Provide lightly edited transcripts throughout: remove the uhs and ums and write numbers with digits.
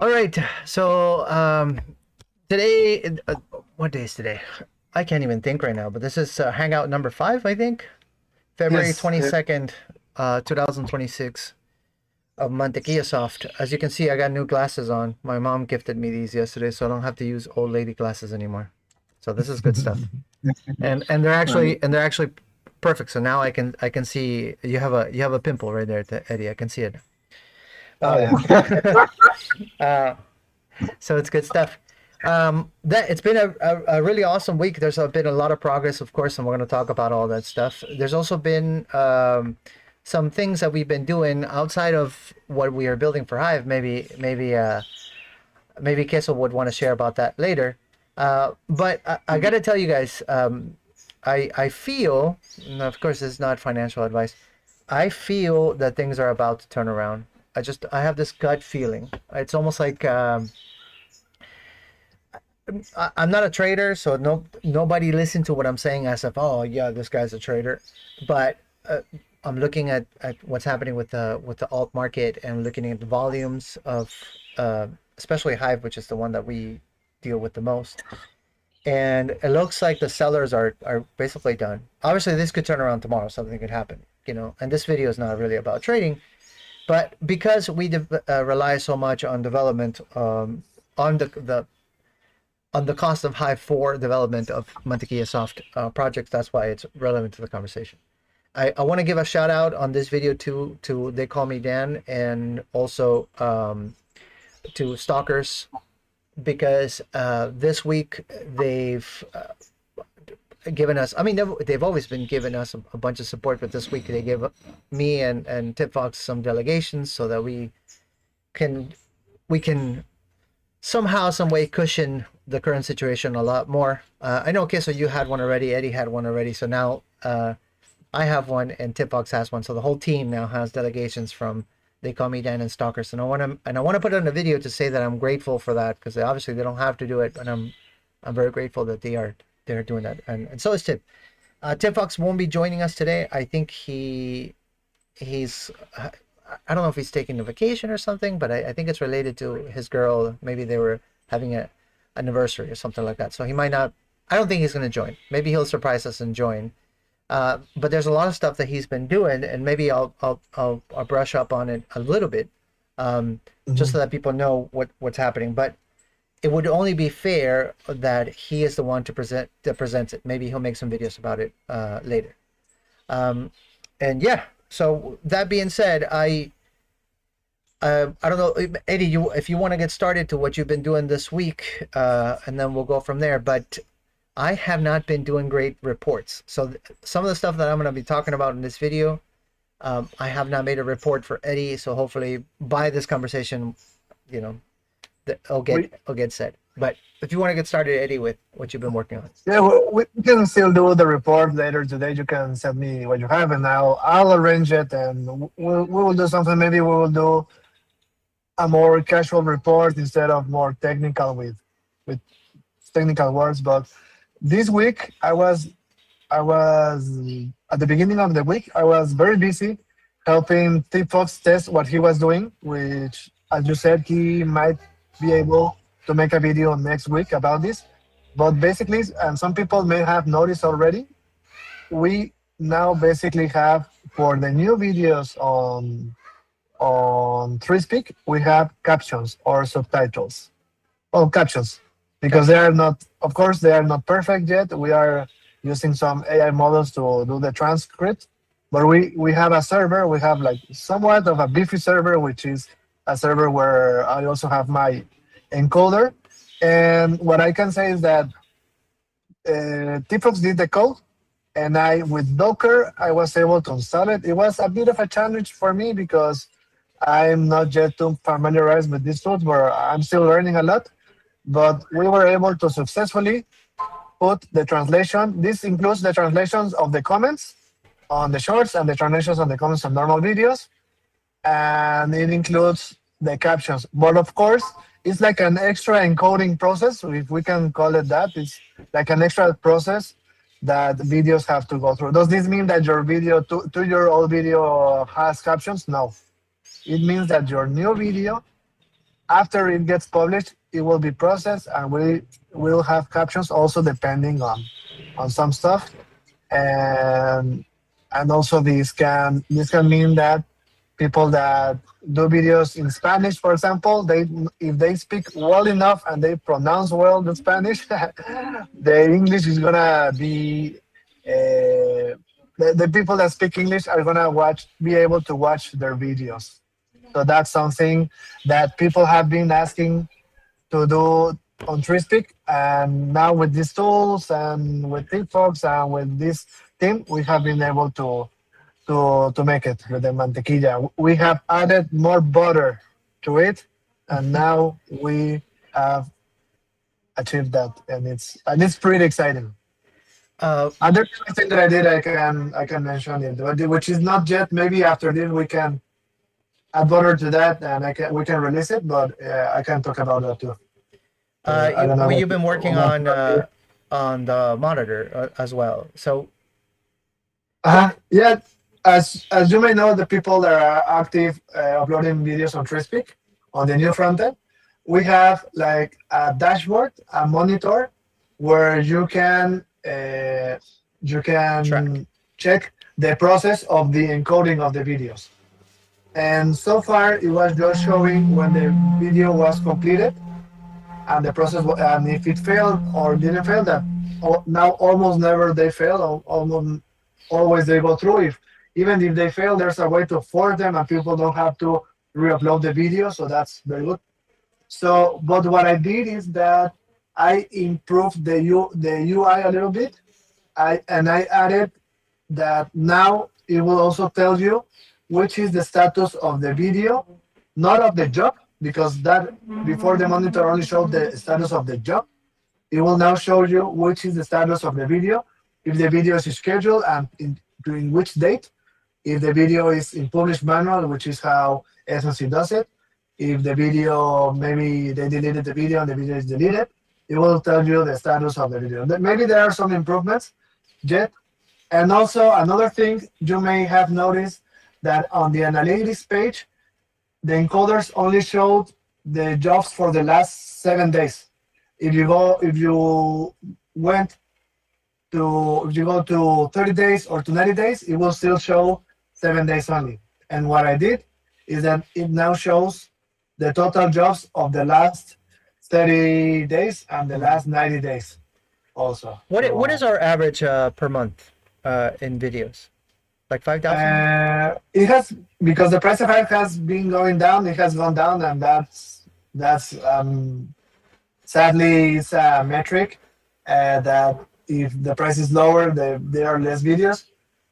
All right. So today, what day is today? I can't even think right now. But this is Hangout number 5, I think. February Yes, 22nd, 2026 of Mantequilla Soft. As you can see, I got new glasses on. My mom gifted me these yesterday, so I don't have to use old lady glasses anymore. So this is good stuff. And right. they're actually perfect. So now I can see you have a pimple right there, Eddie. I can see it. Oh Uh, yeah. uh, so it's good stuff. That it's been a really awesome week. There's been a lot of progress, of course, and we're going to talk about all that stuff. There's also been some things that we've been doing outside of what we are building for Hive. Maybe Kessel would want to share about that later. But I got to tell you guys, I feel, and of course, this is not financial advice. I feel that things are about to turn around. I have this gut feeling. It's almost like I'm not a trader, so nobody listen to what I'm saying as if, oh yeah, this guy's a trader. But I'm looking at what's happening with the alt market and looking at the volumes of especially Hive, which is the one that we deal with the most. And it looks like the sellers are basically done. Obviously, this could turn around tomorrow. Something could happen, you know. And this video is not really about trading, but because we rely so much on development, on the cost of Hive for development of Mantequilla Soft projects. That's why it's relevant to the conversation. I want to give a shout out on this video to They Call Me Dan and also to Stalkers because this week they've given us, I mean, they've always been giving us a bunch of support, but this week they give me and Tip Fox some delegations so that can we can somehow, some way cushion the current situation a lot more. I know, okay, so you had one already, Eddie had one already, so now I have one, and Tipbox has one. So the whole team now has delegations from They Call Me Dan and Stalkers, and I want to put it on a video to say that I'm grateful for that because obviously they don't have to do it, but I'm very grateful that they're doing that, and so is Tip. Tip Fox won't be joining us today. I think he's I don't know if he's taking a vacation or something, but I think it's related to his girl. Maybe they were having a anniversary or something like that. So he might not. I don't think he's going to join. Maybe he'll surprise us and join. But there's a lot of stuff that he's been doing, and maybe I'll brush up on it a little bit, just so Mhm. that people know what's happening. But it would only be fair that he is the one to present it. Maybe he'll make some videos about it later. Um, and yeah. So that being said, I don't know, Eddie, if you want to get started to what you've been doing this week, and then we'll go from there. But I have not been doing great reports. So some of the stuff that I'm going to be talking about in this video, I have not made a report for Eddie. So hopefully by this conversation, you know, We I'll get set. But if you want to get started, Eddie, with what you've been working on. yeah we can still do the report later today. You can send me what you have, and I'll arrange it, and we will do something. Maybe we will do a more casual report instead of more technical with technical words. But this week I was at the beginning of the week I was very busy helping T Fox test what he was doing, which, as you said, he might be able to make a video next week about this. But basically, and some people may have noticed already, we now basically have, for the new videos on 3Speak, we have captions or subtitles. Well, captions, because they Captions. are not, of course, they are not perfect yet. We are using some AI models to do the transcript, but we have a server. We have like somewhat of a beefy server, which is a server where I also have my encoder. And what I can say is that Tifox did the code, and I, with Docker, I was able to install it. It was a bit of a challenge for me because I'm not yet too familiarized with these tools, but I'm still learning a lot. But we were able to successfully put the translation. This includes the translations of the comments on the shorts and the translations of the comments on normal videos, and it includes the captions. But of course, it's like an extra encoding process, if we can call it that. It's like an extra process that videos have to go through. Does this mean that your video, 2 year old video, has captions? No. It means that your new video after it gets published, it will be processed, and we will have captions also depending on some stuff. And also this can mean that people that do videos in Spanish, for example, they if they speak well enough and they pronounce well the Spanish, the English is gonna be the people that speak English are gonna be able to watch their videos. So that's something that people have been asking to do on Tristic. And now with these tools and with TikToks and with this team, we have been able to make it with the mantequilla. We have added more butter to it, and now we have achieved that, and it's pretty exciting. Uh, Other thing that I did, I can mention it, which is not yet. Maybe after this we can add butter to that, and we can release it. But I can talk about that too. I don't know well, what you've been working on the monitor as well. So Yeah, as you may know, the people that are active uploading videos on Trispeak on the new front end, we have like a dashboard, a monitor, where you can track. check the process of the encoding of the videos. And so far, it was just showing when the video was completed and the process, and if it failed or didn't fail, that now almost never they fail, almost always they go through. If even if they fail, there's a way to force them, and people don't have to re-upload the video, so that's very good. So, but what I did is that I improved the UI a little bit. I added that now it will also tell you which is the status of the video, not of the job, because that before the monitor only showed the status of the job. It will now show you which is the status of the video, if the video is scheduled and during which date, if the video is in published manual, which is how SNC does it. If the video, maybe they deleted the video and the video is deleted, it will tell you the status of the video. Maybe there are some improvements yet. And also another thing you may have noticed, that on the analytics page, the encoders only showed the jobs for the last 7 days. If you went if you go to 30 days or to 90 days, it will still show 7 days only. And what I did is that it now shows the total jobs of the last 30 days and the last 90 days also. What is So our average per month in videos? Like 5,000? it has, because the price of it has been going down. It has gone down, and that's sadly it's a metric that if the price is lower, there are less videos.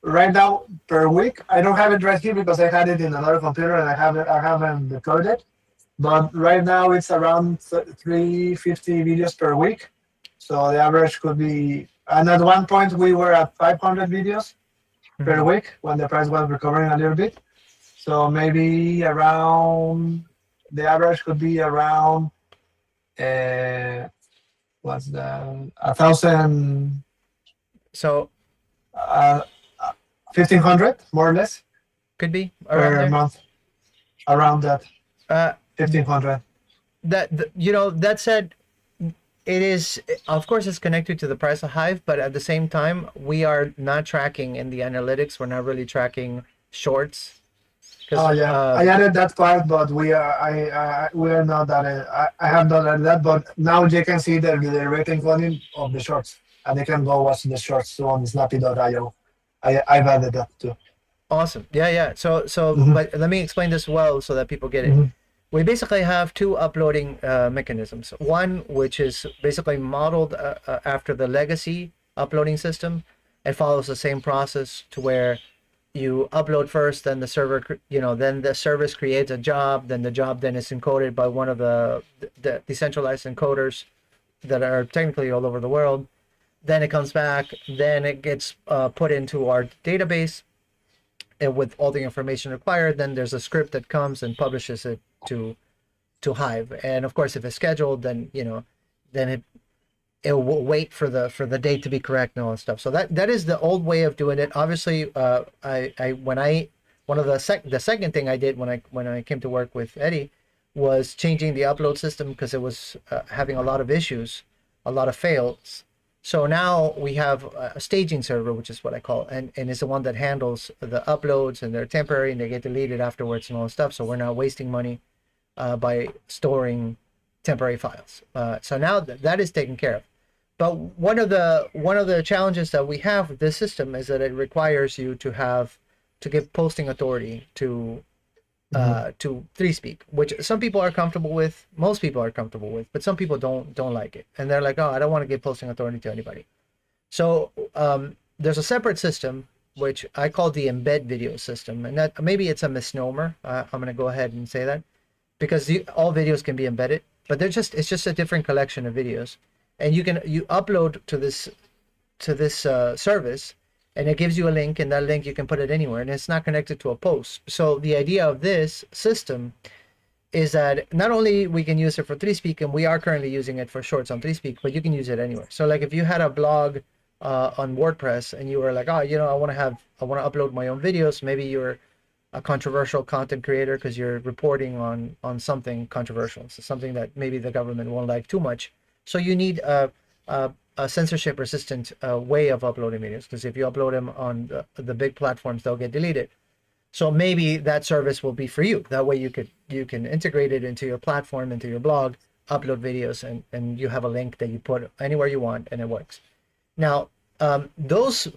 Right now, per week, I don't have it right here because I had it in another computer and I haven't deployed it. But right now, it's around 350 videos per week. So the average could be, and at one point we were at 500 videos per Mhm. week when the price was recovering a little bit. So maybe around, the average could be around uh, what's the 1,000, So 1,500 more or less could be around per there. month, around that Uh, 1,500. that said, it is, of course, it's connected to the price of Hive, but at the same time, we are not tracking in the analytics. We're not really tracking shorts because Oh yeah, I added that part, but we are not that. I have not added that, but now they can see the rating volume of the shorts, and they can go watch the shorts too on Snappy.io. I've added that too. awesome. Yeah, yeah. So, Hmm. but let me explain this well so that people get it. Hmm. We basically have two uploading mechanisms. One, which is basically modeled after the legacy uploading system. It follows the same process to where you upload first, then the server, then the service creates a job, then the job then is encoded by one of the decentralized encoders that are technically all over the world. Then it comes back, then it gets put into our database with all the information required. Then there's a script that comes and publishes it to Hive. And of course, if it's scheduled, then then it will wait for the date to be correct and all that stuff. So that is the old way of doing it. Obviously, I when I one of the second thing I did when I came to work with Eddie was changing the upload system because it was having a lot of issues, a lot of fails. So now we have a staging server, which is what I call, and it's the one that handles the uploads, and they're temporary and they get deleted afterwards and all that stuff. So we're not wasting money by storing temporary files. So now that is taken care of. But one of the challenges that we have with this system is that it requires you to give posting authority to 3Speak, which some people are comfortable with, most people are comfortable with, but some people don't like it, and they're like, oh, I don't want to give posting authority to anybody. So there's a separate system which I call the embed video system, and that maybe it's a misnomer. I'm going to go ahead and say that because all videos can be embedded, but it's just a different collection of videos, and you upload to this service, and it gives you a link, and that link you can put it anywhere, and it's not connected to a post. So the idea of this system is that not only we can use it for 3Speak, and we are currently using it for shorts on 3Speak, but you can use it anywhere. So like if you had a blog on WordPress and you were like, oh, I want to upload my own videos. Maybe you're a controversial content creator because you're reporting on something controversial, so something that maybe the government won't like too much. So you need a censorship resistant way of uploading videos, because if you upload them on the big platforms, they'll get deleted. So maybe that service will be for you. That way you can integrate it into your platform, into your blog, upload videos, and you have a link that you put anywhere you want, and it works. Now, those,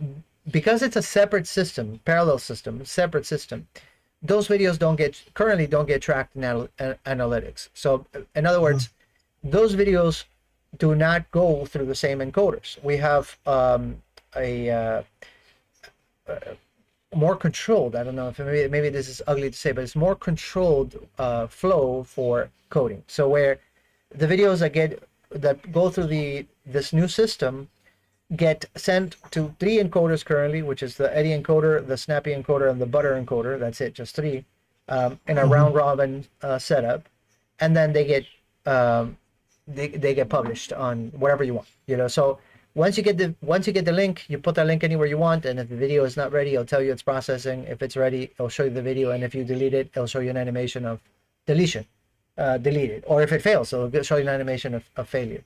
because it's a separate system, parallel system, separate system, those videos currently don't get tracked in analytics. So in other words, those videos do not go through the same encoders. We have a more controlled, I don't know if maybe this is ugly to say, but it's more controlled flow for coding. So where the videos that go through this new system get sent to 3 encoders currently, which is the Eddy encoder, the Snappy encoder, and the Butter encoder. That's it, just 3, in a round robin setup, and then they get they get published on whatever you want. So once you get the link, you put that link anywhere you want, and if the video is not ready, it'll tell you it's processing. If it's ready, it'll show you the video, and if you delete it, it'll show you an animation of deletion, deleted. Or if it fails, it'll show you an animation of failure.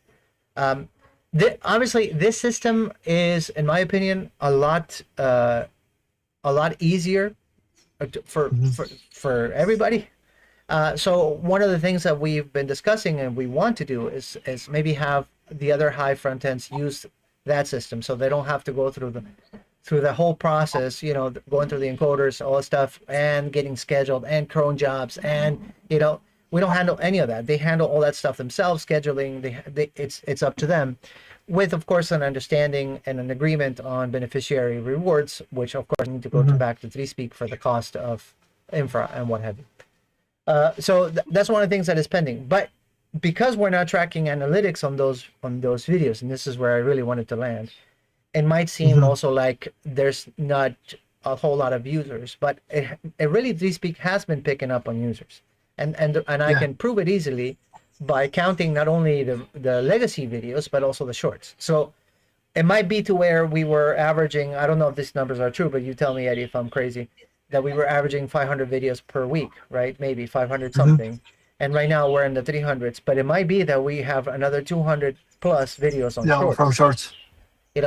Obviously, this system is, in my opinion, a lot easier for everybody. So one of the things that we've been discussing and we want to do is maybe have the other Hive front ends use that system, so they don't have to go through the whole process, going through the encoders, all that stuff, and getting scheduled, and cron jobs, and we don't handle any of that. They handle all that stuff themselves, scheduling. It's up to them, with of course an understanding and an agreement on beneficiary rewards, which of course need to go back to 3Speak for the cost of infra and what have you. So that's one of the things that is pending. But because we're not tracking analytics on those videos, and this is where I really wanted to land, it might seem also like there's not a whole lot of users, but it really 3Speak has been picking up on users, and I can prove it easily by counting not only the legacy videos but also the shorts. So it might be to where we were averaging, I don't know if these numbers are true, but you tell me, Eddie, if I'm crazy, that we were averaging 500 videos per week, right? Maybe 500 something. And right now we're in the 300s, but it might be that we have another 200 plus videos on shorts. From shorts.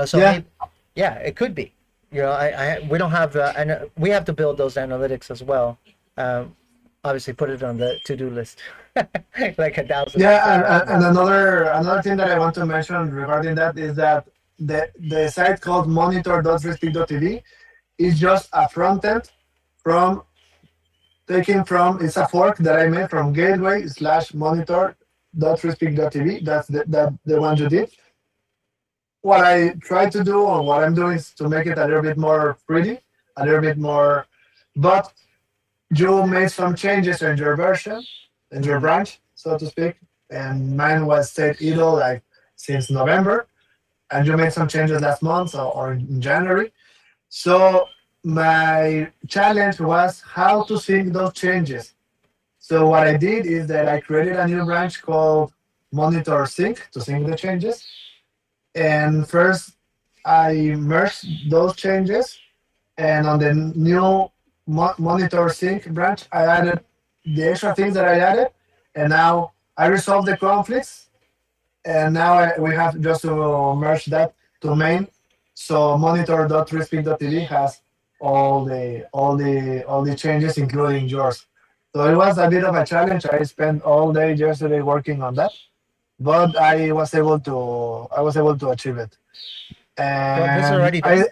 So maybe, it could be. We don't have and we have to build those analytics as well. Obviously, put it on the to-do list, like 1,000. Yeah, and another thing that I want to mention regarding that is that the site called monitor.respeak.tv is just a front end from it's a fork that I made from gateway/monitor.respeak.tv. That's the one you did. What I try to do, or what I'm doing, is to make it a little bit more pretty, a little bit more, but you made some changes in your version, in your branch, so to speak, and mine was stayed idle like since November, and you made some changes last month or in January. So my challenge was how to sync those changes. So what I did is that I created a new branch called Monitor Sync to sync the changes. And first, I merged those changes, and on the new Monitor Sync branch, I added the extra things that I added, and now I resolved the conflicts, and now we have just to merge that to main. So monitor.respeak.tv has all the changes, including yours. So it was a bit of a challenge. I spent all day yesterday working on that, but I was able to achieve it. So this is And already done.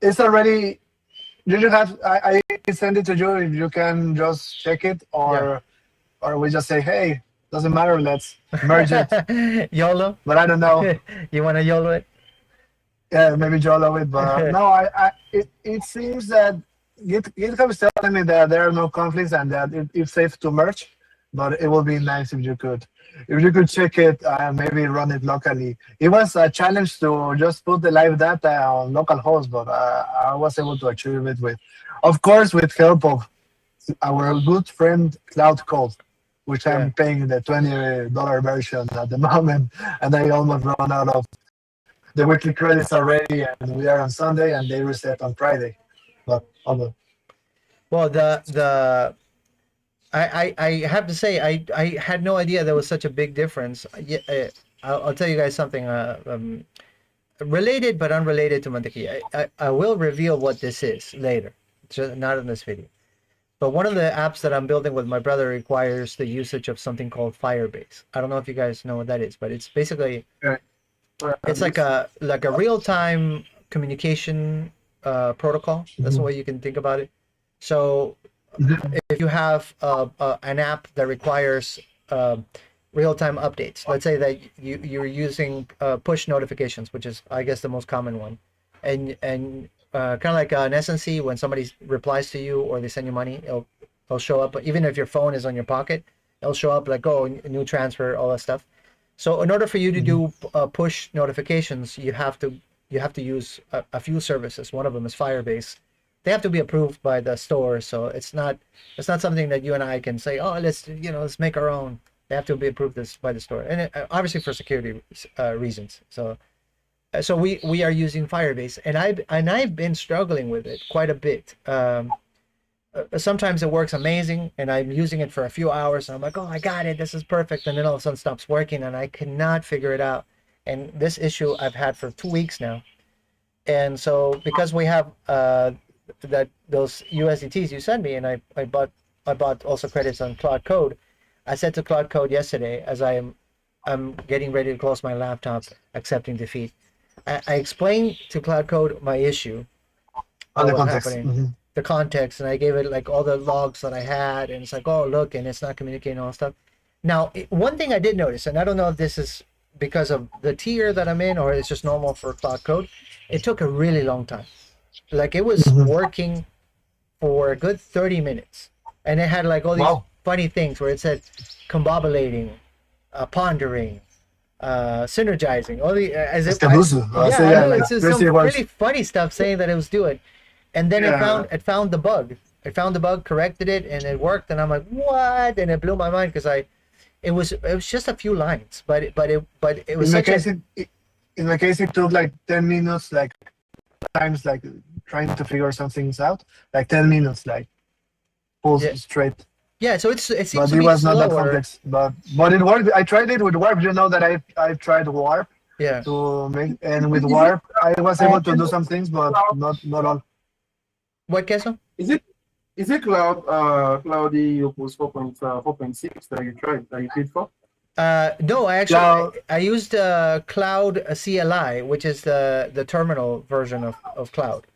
it's already, you should have, I send it to you if you can just check it, Yeah. or we just say, hey, doesn't matter, let's merge it. YOLO. But I don't know. You want to YOLO it? Yeah, maybe Jolo it, but no, it seems that GitHub is telling me that there are no conflicts and that it's safe to merge. But it would be nice if you could check it and maybe run it locally. It was a challenge to just put the live data on localhost, but I was able to achieve it of course, with help of our good friend Cloud Code, which Yeah. I'm paying the $20 version at the moment, and I almost run out of the weekly credits already, and we are on Sunday, and they reset on Friday. But although, Well, I have to say I had no idea there was such a big difference. Yeah, I'll tell you guys something related but unrelated to Mantequilla. I will reveal what this is later, just not in this video. But one of the apps that I'm building with my brother requires the usage of something called Firebase. I don't know if you guys know what that is, but it's basically it's like a real time communication protocol. That's the way you can think about it. So if you have an app that requires real time updates, let's say that you're using push notifications, which is I guess the most common one, and kind of like an SNC when somebody replies to you or they send you money, it'll show up. Even if your phone is on your pocket, it'll show up like, oh, new transfer, all that stuff. So in order for you to do push notifications, you have to use a few services. One of them is Firebase. They have to be approved by the store, so it's not something that you and I can say, oh, let's make our own. They have to be approved by the store, and obviously for security reasons. So we are using Firebase, and I've been struggling with it quite a bit. Sometimes it works amazing, and I'm using it for a few hours, and I'm like, oh, I got it, this is perfect, and then all of a sudden stops working, and I cannot figure it out. And this issue I've had for 2 weeks now, and so because we have those USDTs you sent me, and I bought also credits on Cloud Code. I said to Cloud Code yesterday, as I'm getting ready to close my laptop, accepting defeat. I explained to Cloud Code my issue, on what the was context. happening, the context, and I gave it like all the logs that I had, and it's like, oh, look, and it's not communicating all that stuff. Now, one thing I did notice, and I don't know if this is because of the tier that I'm in or it's just normal for Cloud Code, it took a really long time. Like it was Mhm. working for a good 30 minutes, and it had like all these Wow, funny things where it said combobulating, pondering, synergizing, all the as if Escabuso. So yeah, I yeah, know like it's just crazy some words. really funny stuff saying that it was doing, and then it Yeah, found the bug. It found the bug, corrected it, and it worked. And I'm like, what? And it blew my mind because it was just a few lines, but it was in my such a case, it took like 10 minutes, like times, like trying to figure some things out, like 10 minutes, like full yeah, straight. yeah. So it seems But to it be was not that slower. complex. But it worked. I tried it with Warp. You know that I've tried Warp Yeah. to make, and with Warp I was able to do some things, but not all. What, Queso? Is it Cloudy Opus 4.6 that you tried that you paid for? No, I actually Cloud, I used Cloud CLI, which is the terminal version of Cloud.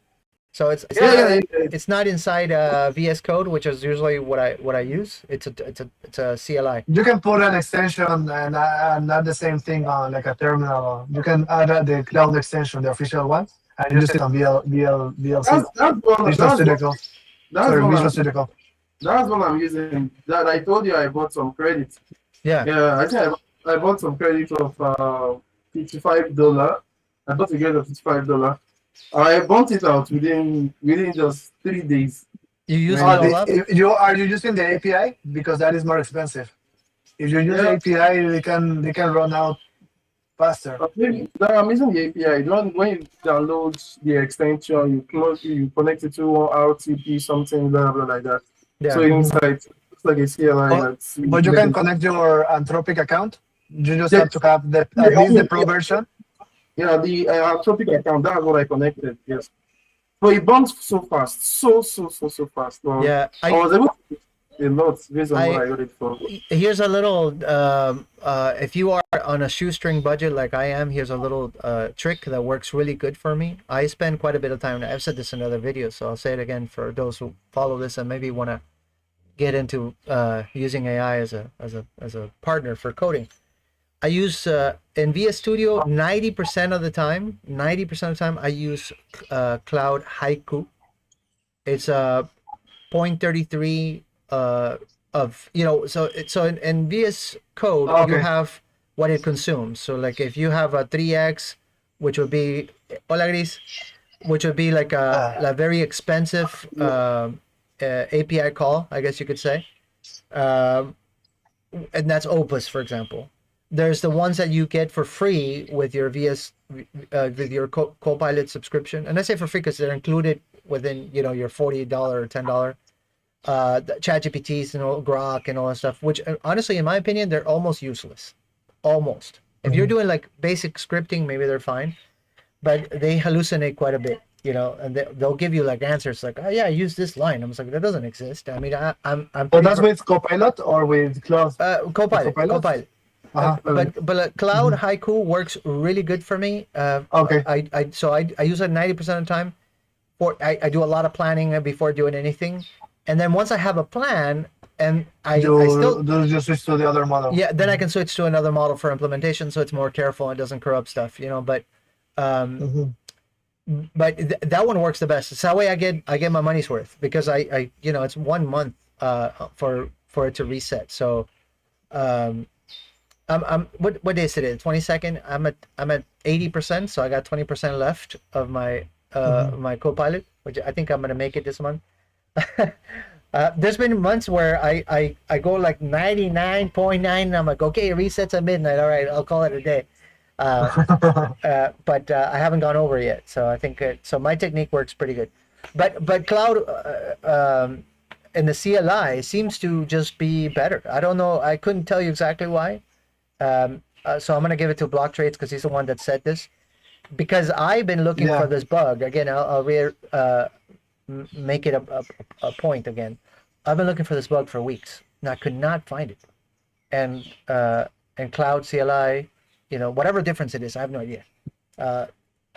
So it's Yeah, not yeah, yeah. it's not inside VS Code, which is usually what I use. It's a CLI. you can put an extension and not the same thing on like a terminal. You can add the cloud extension, the official one, and use it on VLC, Visual That's Studio what Code. that's Sorry, what Visual I'm Studio Code. that's what I'm using. That I told you I bought some credit. Yeah. Yeah, I think I bought some credit of $55. I bought together $55. I bought it out within just 3 days. You used it And all up? Are you using the API, because that is more expensive? If you use the yeah, API, they can run out faster. maybe no, I'm using the API. When you download the extension, you connect it to one RTP something blah blah like that. So Yeah. Mhm. inside, looks like a CLI But, that's but you can connect your Anthropic account. You just yeah, have to have the yeah, at I least the mean, pro yeah, version. yeah, the Tropic account, that's what I connected, yes. But it bounced so fast, so fast. Well, Yeah, I was able to do a lot based on what I I got it for. here's a little if you are on a shoestring budget like I am, here's a little trick that works really good for me. I spend quite a bit of time, I've said this in other videos, so I'll say it again for those who follow this and maybe want to get into using AI as a partner for coding. I use in VS Studio 90% of the time. 90% of the time, I use Cloud Haiku. It's a 0.33 of so in VS Code you Okay. have what it consumes. So like if you have a 3x, which would be hola Gris, which would be like Uh, a very expensive API call, I guess you could say. Um, and that's Opus, for example. There's the ones that you get for free with your with your Copilot subscription, and I say for free because they're included within your $40 or $10 ChatGPTs and all Grok and all that stuff. Which honestly, in my opinion, they're almost useless. Almost. If you're mhm. doing like basic scripting, maybe they're fine, but they hallucinate quite a bit. And they'll give you like answers like, oh yeah, I use this line. I'm just like, that doesn't exist. I mean, I'm But pretty that's with Copilot or with Cloud? With Copilot, Copilot? Copilot. Uh-huh. But Cloud Mhm. Haiku works really good for me. Okay. I use it 90% of the time. I do a lot of planning before doing anything, and then once I have a plan, and I still You switch to the other model. yeah, then I can switch to another model for implementation, so it's more careful and doesn't corrupt stuff. Um, Mm-hmm. that one works the best. It's that way I get my money's worth because it's 1 month for it to reset. So um, I'm what day is today? 22nd. I'm at 80%, so I got 20% left of Mm-hmm. my Copilot, which I think I'm gonna make it this month. There's been months where I go like 99.9 and I'm like, okay, it resets at midnight. All right, I'll call it a day. Uh, but I haven't gone over yet, so I think so. My technique works pretty good, but cloud in the CLI seems to just be better. I don't know. I couldn't tell you exactly why. So I'm gonna give it to Block Trades because he's the one that said this. Because I've been looking for Yeah. this bug again. Make it a point again. I've been looking for this bug for weeks, and I could not find it. And Cloud CLI, whatever difference it is, I have no idea. Uh,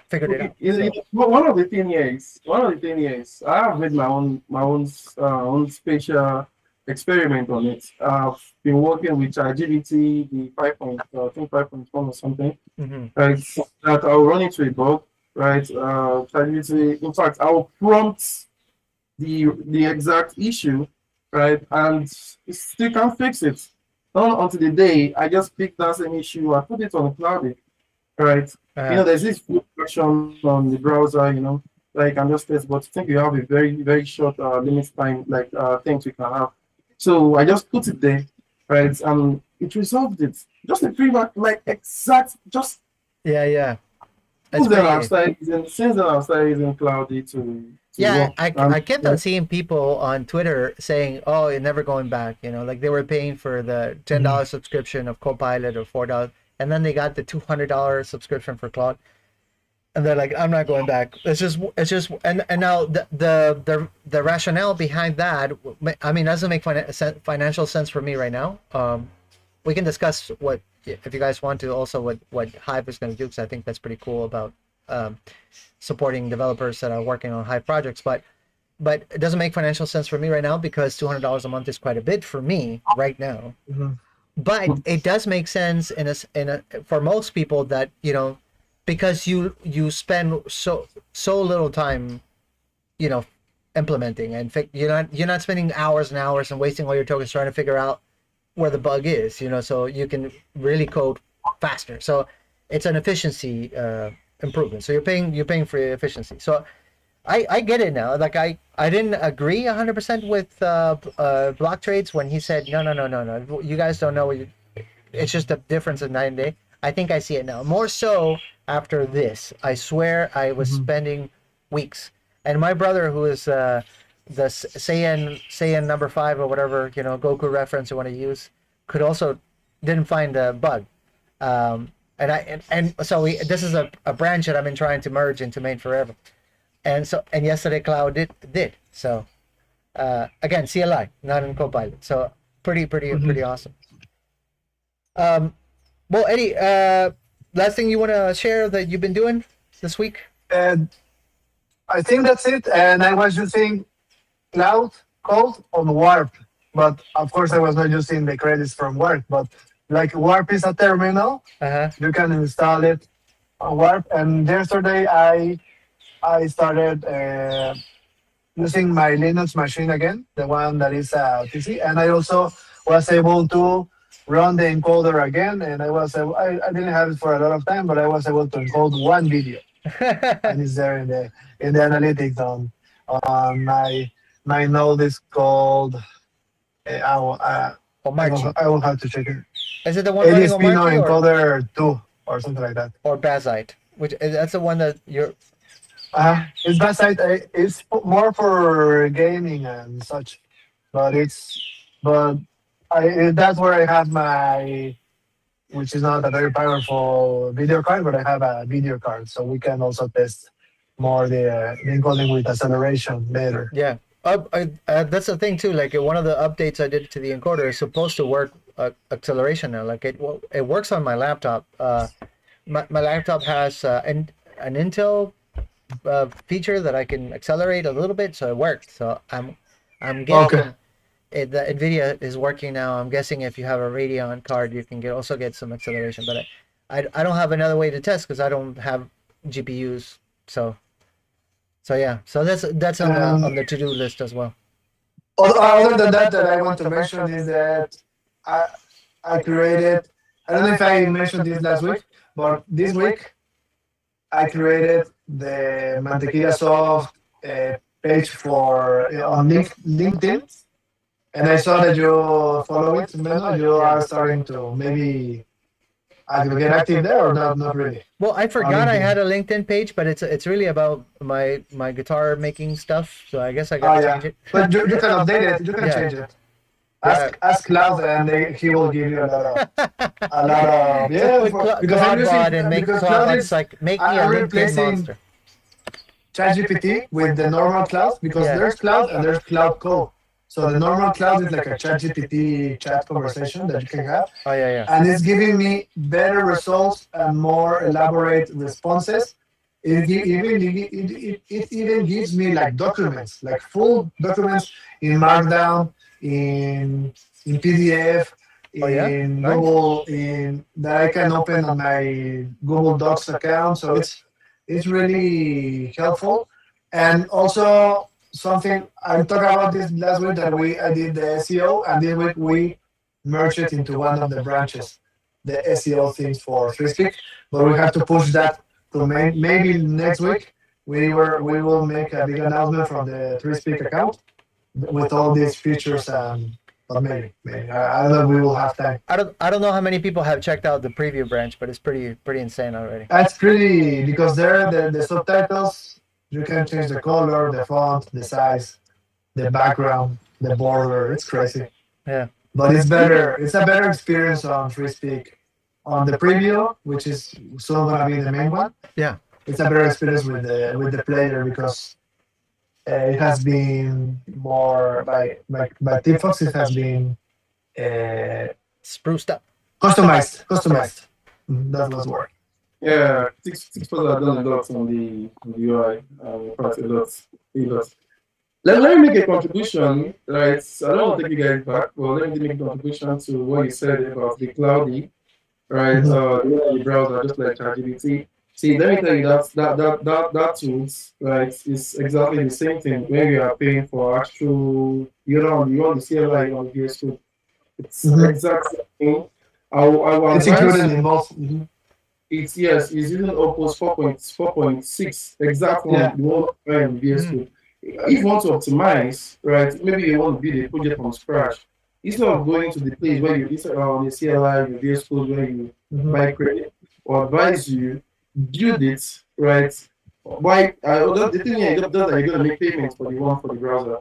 Figured it Okay, out. So one of the thing is, I have made my own special experiment on it. I've been working with ChatGPT, the 5.1 or something, hmm right? That I'll run into a bug, right? ChatGPT, in fact, I'll prompt the exact issue, right? And it still can't fix it. Not until the day I just pick that same issue, I put it on the cloud, right? uh, There's this full version on the browser, like I'm just test, but I think you have a very, very short limit time, like things you can have. So I just put it there, right? And it resolved it. Just a feedback, like exact, just yeah. It's since then pretty. I've started using Cloudy to Yeah, work. I kept on seeing people on Twitter saying, "Oh, you're never going back." Like they were paying for the Mhm. $10 subscription of Copilot or $4, and then they got the $200 subscription for Claude, and they're like, "I'm not going back." And now the rationale behind that, I mean, doesn't make financial sense for me right now. We can discuss what if you guys want to also what Hive is going to do because I think that's pretty cool about um, supporting developers that are working on Hive projects. But it doesn't make financial sense for me right now because $200 a month is quite a bit for me right now. Mhm. But it does make sense for most people that because you spend so little time you know implementing and you're not spending hours and hours and wasting all your tokens trying to figure out where the bug is, so you can really code faster. So it's an efficiency improvement. So you're paying for efficiency. So I get it now. Like I didn't agree 100% with Block Trades when he said no. You guys don't know it's just a difference of night and day. I think I see it now more so after this. I swear I was Mhm. spending weeks, and my brother who is the Saiyan number 5 or whatever, Goku reference you want to use, could also didn't find a bug. And so this is a branch that I've been trying to merge into main forever. And yesterday Cloud did. So again, CLI, not in Copilot. So pretty awesome. Well, Eddie, last thing you want to share that you've been doing this week? And I think that's it. And I was using Cloud Code on Warp, but of course I was not using the credits from Warp. But like Warp is a terminal, you can install it on Warp. And yesterday I started using my Linux machine again, the one that is PC, and I also was able to run the encoder again. And I didn't have it for a lot of time, but I was able to encode one video, and it's there in the analytics on my node is called. I will have to check it. Is it the one running on ADSP Marky encoder 2 or something like that. Or Bazite? Which that's the one that you're. It's Backside. It's more for gaming and such, but that's where I have my, which is not a very powerful video card, but I have a video card, so we can also test more the encoding with acceleration later. Yeah. That's the thing too. Like one of the updates I did to the encoder is supposed to work acceleration now. Like it works on my laptop. My laptop has an Intel feature that I can accelerate a little bit, so it worked. So I'm guessing the NVIDIA is working now. I'm guessing if you have a Radeon card, you can also get some acceleration. But I don't have another way to test because I don't have GPUs. So yeah. So that's on the to-do list as well. Other than that I want to mention is that I created. I don't know if I mentioned this last week, but this week I created the Mantequilla Soft page on LinkedIn, and I saw that you follow it, Meno. You are starting to maybe get active there, or not really. Well, I forgot I had a LinkedIn page, but it's really about my guitar making stuff. So I guess I got to change it. But you can update it. You can change it. Ask Cloud, and he will give you a lot of because I'm using and make Cloud. It's like make me a LinkedIn monster. ChatGPT with the normal Cloud, because there's Cloud and there's Cloud Code. So the normal Cloud is like a ChatGPT chat conversation that you can have. Oh yeah. And it's giving me better results and more elaborate responses. It even gives me like documents, like full documents in Markdown, in PDF, in Google, that I can open on my Google Docs account. So it's really helpful. And also something I talked about this last week, that I did the SEO, and this week we merged it into one of the branches, the SEO things for FreeSpeak. But we have to push that to maybe next week. We will make a big announcement from the FreeSpeak account with all these features. But maybe I don't know if we will have time. I don't know how many people have checked out the preview branch, but it's pretty insane already. That's pretty, because there the subtitles, you can change the color, the font, the size, the background, the border. It's crazy. Yeah. But it's better. It's a better experience on FreeSpeak. On the preview, which is soon gonna be the main one. Yeah. It's a better experience with the player, because it has been more by Team Fox. It has been spruced up, customized. That was the word. Yeah, six people have done a lot on the UI. Quite a lot. Let me make a contribution, right? So I don't want to take you guys back, but let me make a contribution to what you said about the cloudy, right? The browser, just like ChatGPT. See, let me tell you that tools, right, is exactly the same thing when you are paying for actual, you want the CLI on the VS Code. It's exactly the same thing. It's included in both. It's using Opus 4.6, exactly the one in VS Code. If you want to optimize, right, maybe you want to build a project from scratch. Instead of going to the place where you on the CLI, the VS Code, where you buy credit, or advise you, build it, right? The thing here is that you're going to make payments for the browser.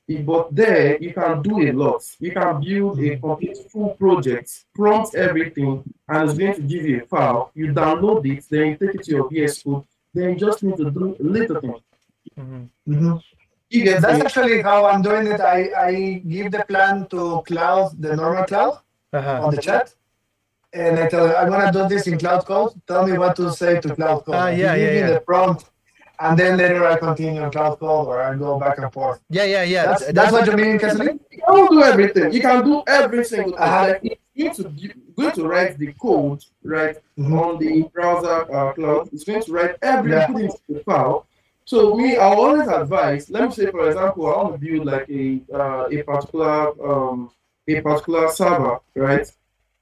But there you can do a lot. You can build a complete full project, prompt everything, and it's going to give you a file. You download it, then you take it to your VS Code. Then you just need to do a little thing. Mm-hmm. Hmm. You get That's me? actually how I'm doing it. I give the plan to Cloud, the normal Cloud, Uh-huh. on the chat, and I tell him I want to do this in Cloud Code. Tell me what to say to Cloud Code, and he Yeah, yeah, gives me yeah. the prompt, and then later I continue on Cloud Code or I go back and forth. Yeah, yeah, yeah. That's what you mean, Cassidy? You can do everything. You can do every single Uh thing. huh. Like it's going to write the code right Hmm. on the browser cloud. It's going to write every Yeah. put into the file. So me, I always advise. Let me say, for example, I want to build like a particular server, right?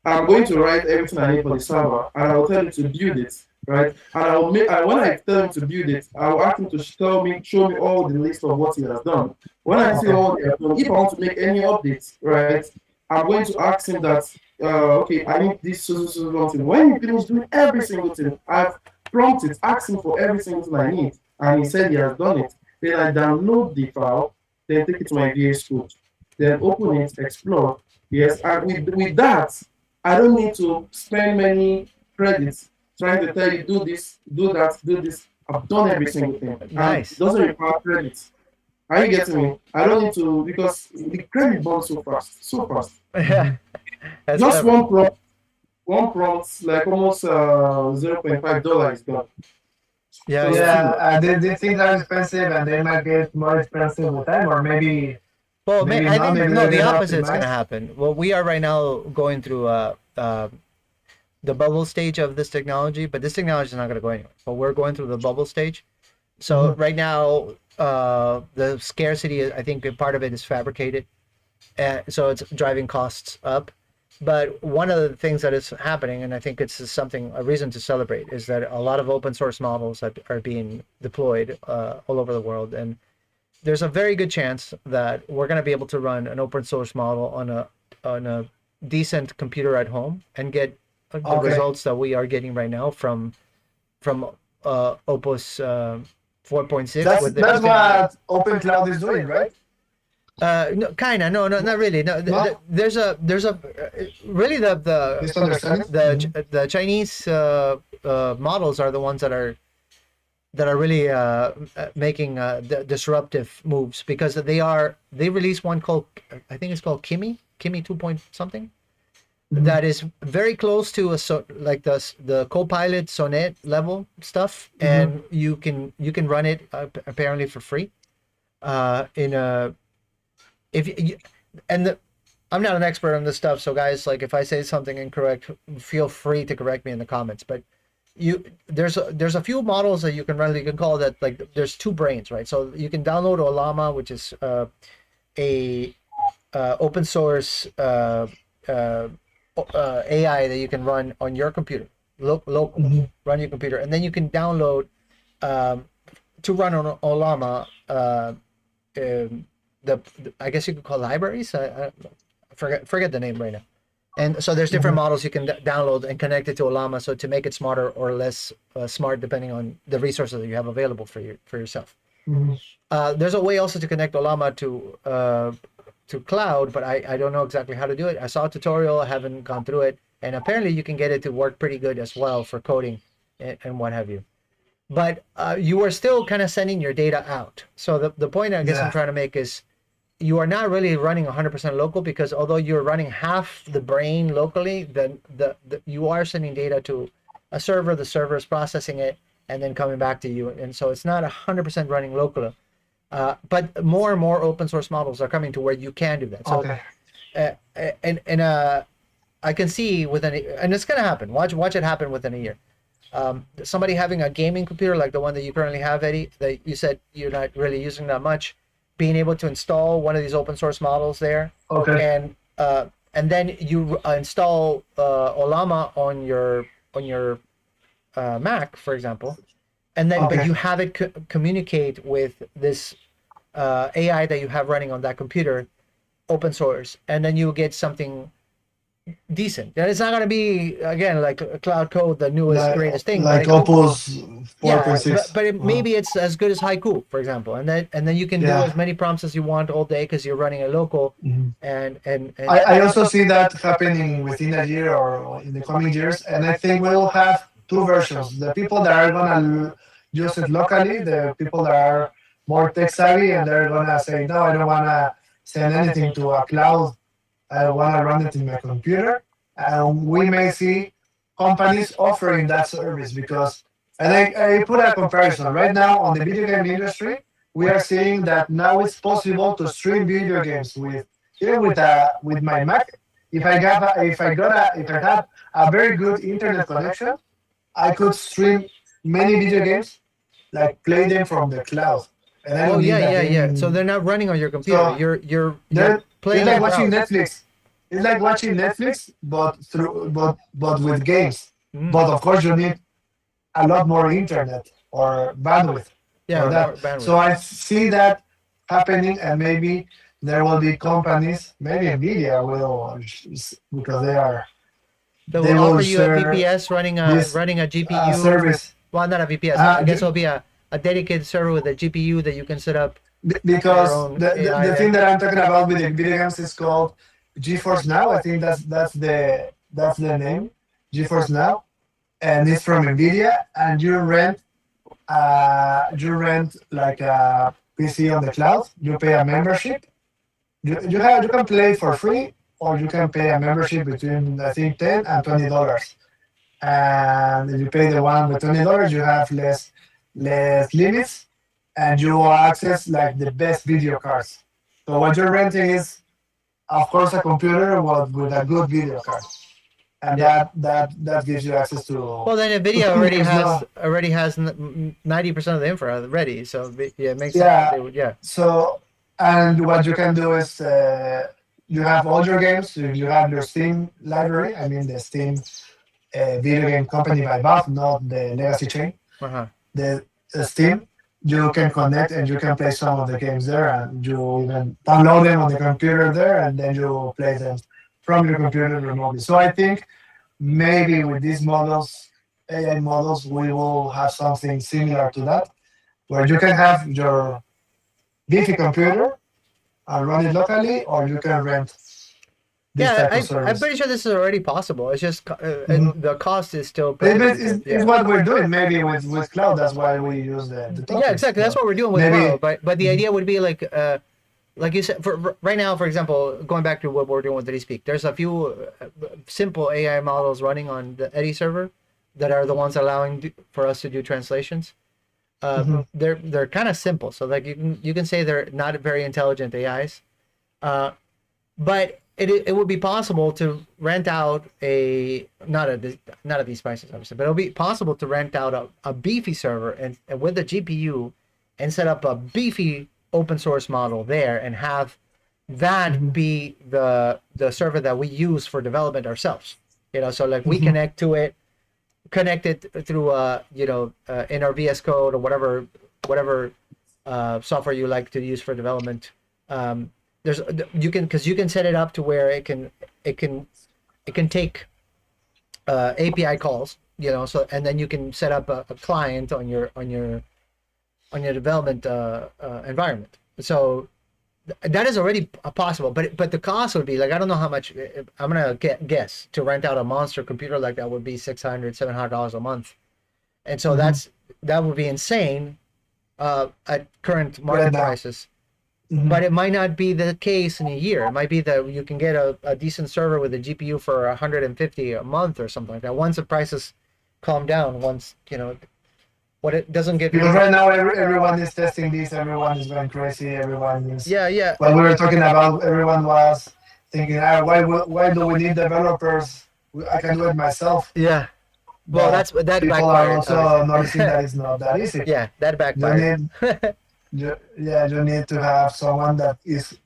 I'm going to write everything I need for the server, and I will tell it to build it, right? And I will make, and when I tell him to build it, I will ask him to tell me, show me all the list of what he has done. When I see Okay. all the done, if I want to make any updates, right, I'm going to ask him that, okay, I need this so something. When he finishes doing every single thing, I've prompted, asked him for every single thing I need, and he said he has done it. Then I download the file, then take it to my VS Code, then open it, explore. Yes, and with that, I don't need to spend many credits trying to tell you do this, do that, do this. I've done every single thing, and it Nice. doesn't require credits. Are you getting me? I don't need to because the credit burns so fast, so fast. Yeah, that's Just clever. one prompt, like almost $0.5 is gone. Yeah, So it's yeah. cheap. Yeah. These things are expensive, and they might get more expensive with time, or Well, maybe I not. think Maybe no, they the didn't opposite is going to optimize. happen. Well, we are right now going through the bubble stage of this technology, but this technology is not going to go anywhere. But we're going through the bubble stage. So Hmm. right now, the scarcity, I think part of it is fabricated, and so it's driving costs up. But one of the things that is happening, and I think it's something a reason to celebrate, is that a lot of open source models that are being deployed all over the world, and there's a very good chance that we're going to be able to run an open source model on a decent computer at home and get the Okay. results that we are getting right now from Opus 4.6 with the That's you can what Open Cloud is doing, right? no, kind of no, not really, no, No, there's a really misunderstanding. Hmm. the Chinese models are the ones that are really making disruptive moves because they released one called I think it's called Kimi 2 point something Hmm. that is very close to like the Copilot Sonnet level stuff, Hmm. and you can run it apparently for free in a if you, and the, I'm not an expert on this stuff, so guys, like if I say something incorrect, feel free to correct me in the comments. But there's a few models that you can run. You can call that like there's two brains, right? So you can download Olama, which is a open source AI that you can run on your computer, local, Hmm. run your computer, and then you can download um, to run on Olama. The I guess you could call libraries. I forget the name right now. And so there's different Hmm. models you can download and connect it to Olama, so to make it smarter or less smart depending on the resources that you have available for yourself. Hmm. There's a way also to connect Olama to cloud, but I don't know exactly how to do it. I saw a tutorial, I haven't gone through it, and apparently you can get it to work pretty good as well for coding and what have you. But you are still kind of sending your data out. So the point I guess I'm Yeah. trying to make is you are not really running 100% local because although you're running half the brain locally, then you are sending data to a server. The server is processing it and then coming back to you, and so it's not 100% running locally. But more and more open source models are coming to where you can do that. So Okay. uh, and I can see and it's gonna happen. Watch it happen within a year. Somebody having a gaming computer like the one that you currently have, Eddie, that you said you're not really using that much, being able to install one of these open source models there, Okay. and then you install Olama on your Mac, for example, and then but Okay. you have it communicate with this AI that you have running on that computer, open source, and then you get something decent. And it's not gonna be again like cloud code, the newest like greatest thing, but like it could. Opus Yeah, 4.6. maybe it's as good as Haiku, for example, and then you can do Yeah. as many prompts as you want all day because you're running a local, Mhm. and I also see that happening within a year or in the coming years, and I think we will have two versions: the people that are gonna use it locally, the people that are more tech savvy, and they're gonna say, "No, I don't wanna send anything to a cloud. I wanna run it in my computer." And we may see companies offering that service because, and I put a comparison right now on the video game industry. We are seeing that now it's possible to stream video games with even with my Mac. If I had a very good internet connection, I could stream many video games, like play them from the cloud, and I oh don't yeah, need a yeah, yeah. So they're game. not running on your computer. So You're there, it's playing in like the watching browser. Netflix. It's like watching Netflix, but with games. Mm. But of course, you need a lot more internet or bandwidth for Yeah, that. more So bandwidth. I see that happening, and maybe there will be companies, maybe Nvidia will, because They will they will offer you a share VPS this running a GPU. service. Well, not a VPS. I Uh, guess it'll be a dedicated server with a GPU that you can set up your because own AI the thing there. that I'm talking about with the video games is called GeForce Now. I think that's the name, GeForce Now, and it's from Nvidia. And you rent like a PC on the cloud. You pay a membership. You can play for free, or you can pay a membership between I think $10 and $20. And if you pay the one with $20, you have less limits, and you access like the best video cards. So what you're renting is, of course, a computer with a good video card, and Yeah. that gives you access to Well, then to Nvidia some games. No, already has 90% of the infra ready, so yeah, it makes sense that yeah. they would. Yeah. So, and what you can do is you have all your games. You have your Steam library. I mean the Steam video game company by Valve, not the legacy chain. Uh huh. The Steam, you can connect and you can play some of the games there, and you even download them on the computer there, and then you play them from your computer remotely. So I think maybe with these models, AI models, we will have something similar to that, where you can have your beefy computer and run it locally, or you can rent this Yeah, type of I'm service. pretty sure this is already possible. It's just Mhm. the cost is still It's, prohibitive. it's Yeah. what we're doing maybe with cloud. That's why we use the Yeah, tokens. exactly. That's But what we're doing with maybe. cloud. But the Mhm. idea would be like you said, for right now, for example, going back to what we're doing with DeepSpeak, there's a few simple AI models running on the Eddy server that are the ones allowing for us to do translations. Mhm. They're kind of simple, so like you can say they're not very intelligent AIs, uh, but it would be possible to rent out not at these prices obviously, but it'll be possible to rent out a beefy server and with a GPU and set up a beefy open source model there and have that Mhm. be the server that we use for development ourselves. So like we Mhm. connect it through in our VS Code or whatever software you like to use for development. Um, there's you can because you can set it up to where it can it can take API calls, so and then you can set up a client on your development environment. So that is already possible, but the cost would be like I don't know how much. I'm gonna guess to rent out a monster computer like that would be $600-$700 a month, and so Mhm. that would be insane at current Right market now. prices. Mhm. But it might not be the case in a year. It might be that you can get a decent server with a GPU for 150 a month or something like that. Once the prices calm down, once what it doesn't get Because really. right now everyone is testing this, everyone is going crazy, everyone is. Yeah, yeah, What we were talking about, everyone was thinking, why do we need developers? I can do it myself. yeah. Well, But that people are backfired, also obviously. noticing that it's not that easy. Yeah, that You backfired. need, you need to have someone that is.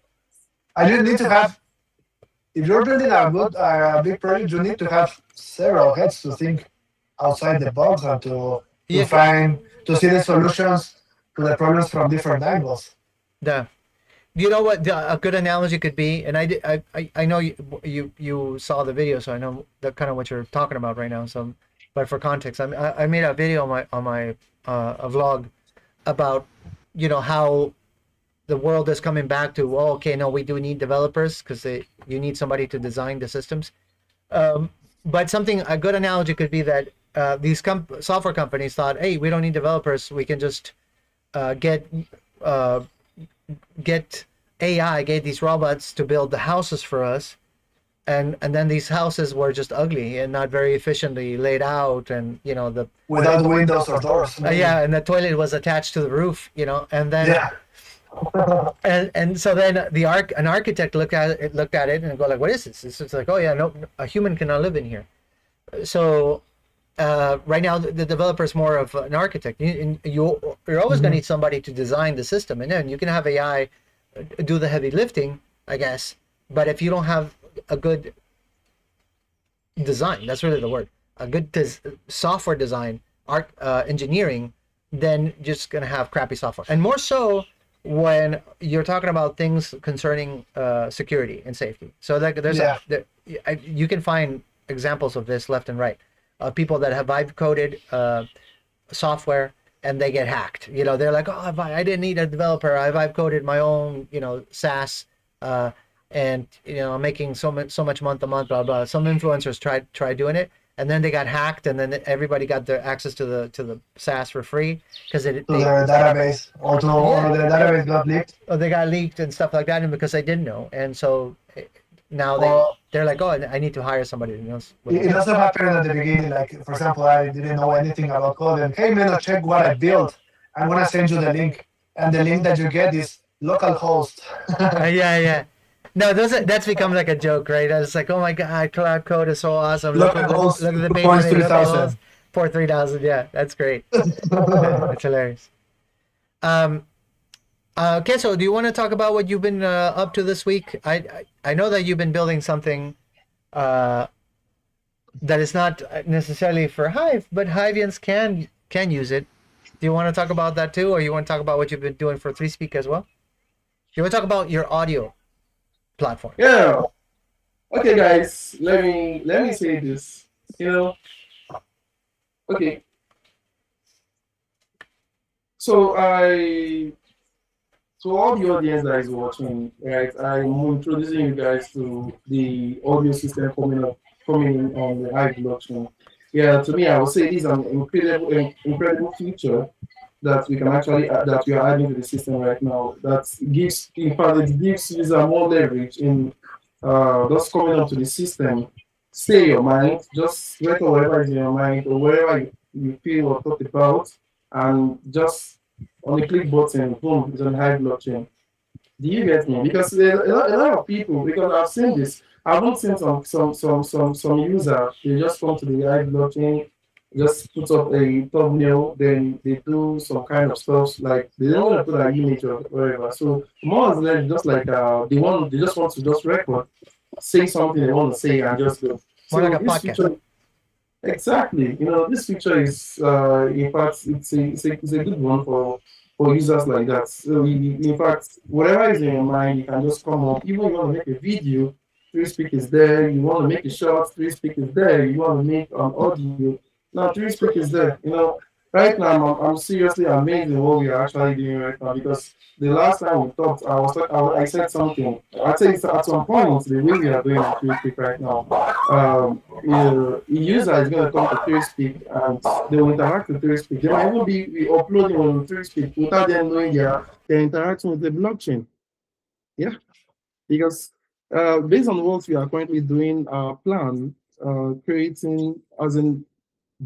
You need to have. If you're building a big project, you need to have several heads to think outside the box and to Yeah, find to see the solutions to the problems from different angles. the You know what a good analogy could be, and I know you saw the video, so I know that kind of what you're talking about right now. So, but for context, I made a video on my a vlog about how the world is coming back to, oh, okay, no, we do need developers because you need somebody to design the systems. Um, but something a good analogy could be that these software companies thought, hey, we don't need developers, we can just get uh, get AI, get these robots to build the houses for us, and then these houses were just ugly and not very efficiently laid out, and the Without windows or doors, maybe. yeah, and the toilet was attached to the roof, and then Yeah. and so then an architect looked at it and go like, what is this? It's just like, oh yeah, no, a human cannot live in here. So right now the developer is more of an architect. You're always going to Mhm. need somebody to design the system, and then you can have AI do the heavy lifting, I guess. But if you don't have a good design, that's really the word, a good software design, art engineering, then you're just going to have crappy software. And more so when you're talking about things concerning security and safety. So like Yeah. you can find examples of this left and right. People that have vibe coded software and they get hacked. They're like, oh, I didn't need a developer. I've coded my own, SaaS, uh, and I'm making so much month to month, blah blah. Some influencers tried doing it, and then they got hacked, and then everybody got their access to the SaaS for free because To their database, or their database got leaked. they got leaked and stuff like that, and because they didn't know, and so now Or they're like, oh, I need to hire somebody who knows what it also happened at the beginning. Like, for example, I didn't know anything about code, and hey, Melo, check what I built. I'm gonna send you the link, and the link that you get is localhost. Yeah, yeah. No, that's become like a joke, right? It's like, oh my god, cloud code is so awesome. Localhost Look at the base points name, 3000. localhost, port 3000. Yeah, that's great. That's hilarious. Um, okay, so do you want to talk about what you've been up to this week? I know that you've been building something uh, that is not necessarily for Hive, but Hivians can use it. Do you want to talk about that too, or you want to talk about what you've been doing for 3Speak as well? You want to talk about your audio platform? Yeah. Okay, guys. Let me say this. You know. Okay. So to all the audience that is watching, right? I'm introducing you guys to the audio system coming in on the Hive blockchain. Yeah. To me, I would say this is an incredible feature that we can actually that we are adding to the system right now. That gives, in fact, it gives user more leverage in just coming up to the system. Stay your mind, just record whatever is in your mind or wherever you feel or thought about, and just on a click button, boom, it's on high blockchain. Do you get me? Because a lot of people, because I've seen this, I've not seen some user, they just come to the live blockchain, just put up a thumbnail, then they do some kind of stuff like they don't want to put an image or whatever. So more or less, just like they just want to just record, say something they want to say, and just go. More like So a this podcast. feature, exactly, this feature is in fact it's a good one for users like that. So in fact, whatever is in your mind, you can just come up. Even if you want to make a video, 3Speak is there. You want to make a short, 3Speak is there. You want to make an audio, now 3Speak is there. Right now I'm seriously amazed at what we are actually doing right now because the last time we talked, I said something. I said at some point the way we are doing on 3Speak right now, a user is going to come to 3Speak and they will interact with 3Speak. They might even be uploading on 3Speak without them knowing they're interacting with the blockchain. Yeah, because based on what we are currently doing, our plan, creating, as in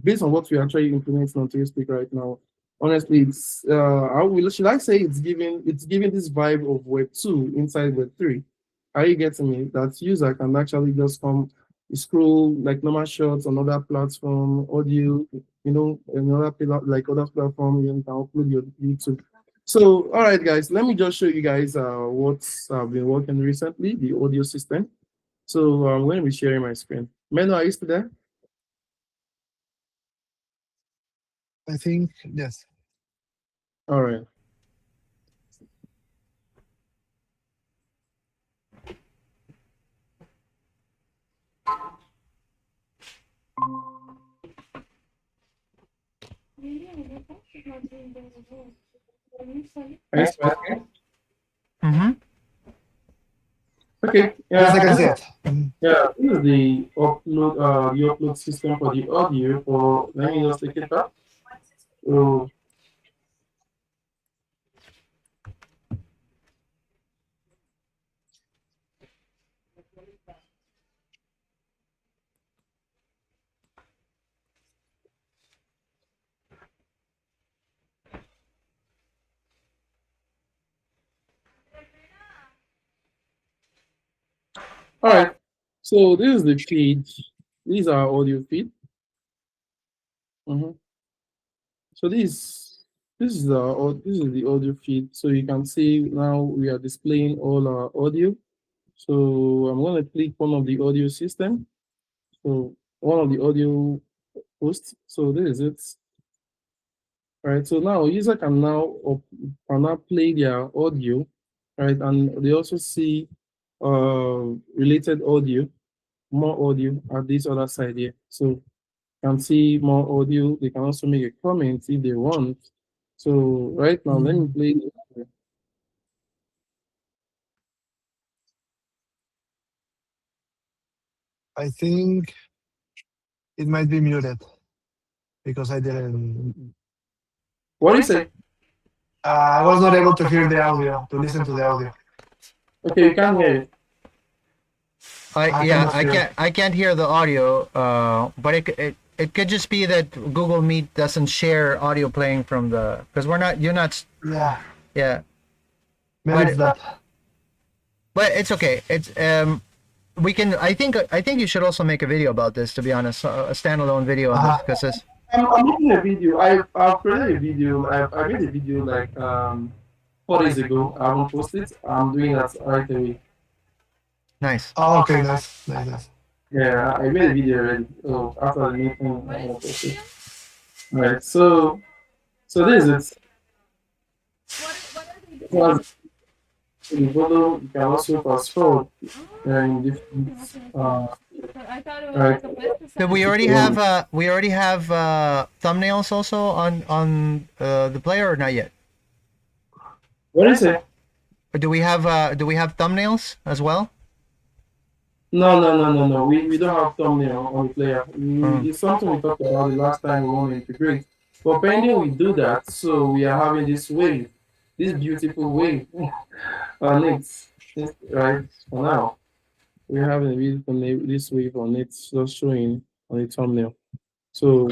based on what we are actually implementing on 3Speak right now, honestly, it's should I say it's giving this vibe of Web 2 inside Web 3. Are you getting me? That user can actually just come scroll like normal shots on other platform, audio, another like other platform, you can upload your YouTube. So, all right, guys, let me just show you guys what's been working recently, the audio system. So I'm going to be sharing my screen. Meno, are you still there? I think yes. All right. Can you see my screen? Mm-hmm. Okay. Yes, I can Yeah. see it. Mhm. Yeah. This is the upload system for the audio. For let me just take it back. So, all right. So this is the feed. These are audio feed. Mhm. So this is the audio feed. So you can see now we are displaying all our audio. So I'm going to click one of the audio system. So one of the audio hosts. So this is it. All right. So now user can now play their audio, right? And they also see related audio, more audio at this other side here. So can see more audio. They can also make a comment if they want. So right now, let me play. I think it might be muted because I didn't. What is it? I was not able to hear the audio, to listen to the audio. Okay, you can't hear it. I cannot hear it. I can't hear the audio. But it could just be that Google Meet doesn't share audio playing from the because you're not Yeah, yeah. maybe it's But that. but it's okay. It's we can. I think you should also make a video about this. To be honest, a standalone video on this Uh-huh. because it's I'm making a video. I've created a video. I made a video like 4 days ago. I haven't posted. I'm doing that right away. nice. Oh, okay, nice, nice, nice. Yeah, I made a video already. So after the meeting, I'm gonna post it. Right. So this is it. Plus, in the bottom, you can also fast forward in different right. So we already have thumbnails also on the player or not yet? What is it? Or do we have thumbnails as well? No. We don't have thumbnail on the player. Hmm. It's something we talked about the last time we want to integrate. But pending we do that, so we are having this wave, this beautiful wave on it. Right for now, we're having a beautiful this wave on it, just showing on the thumbnail. So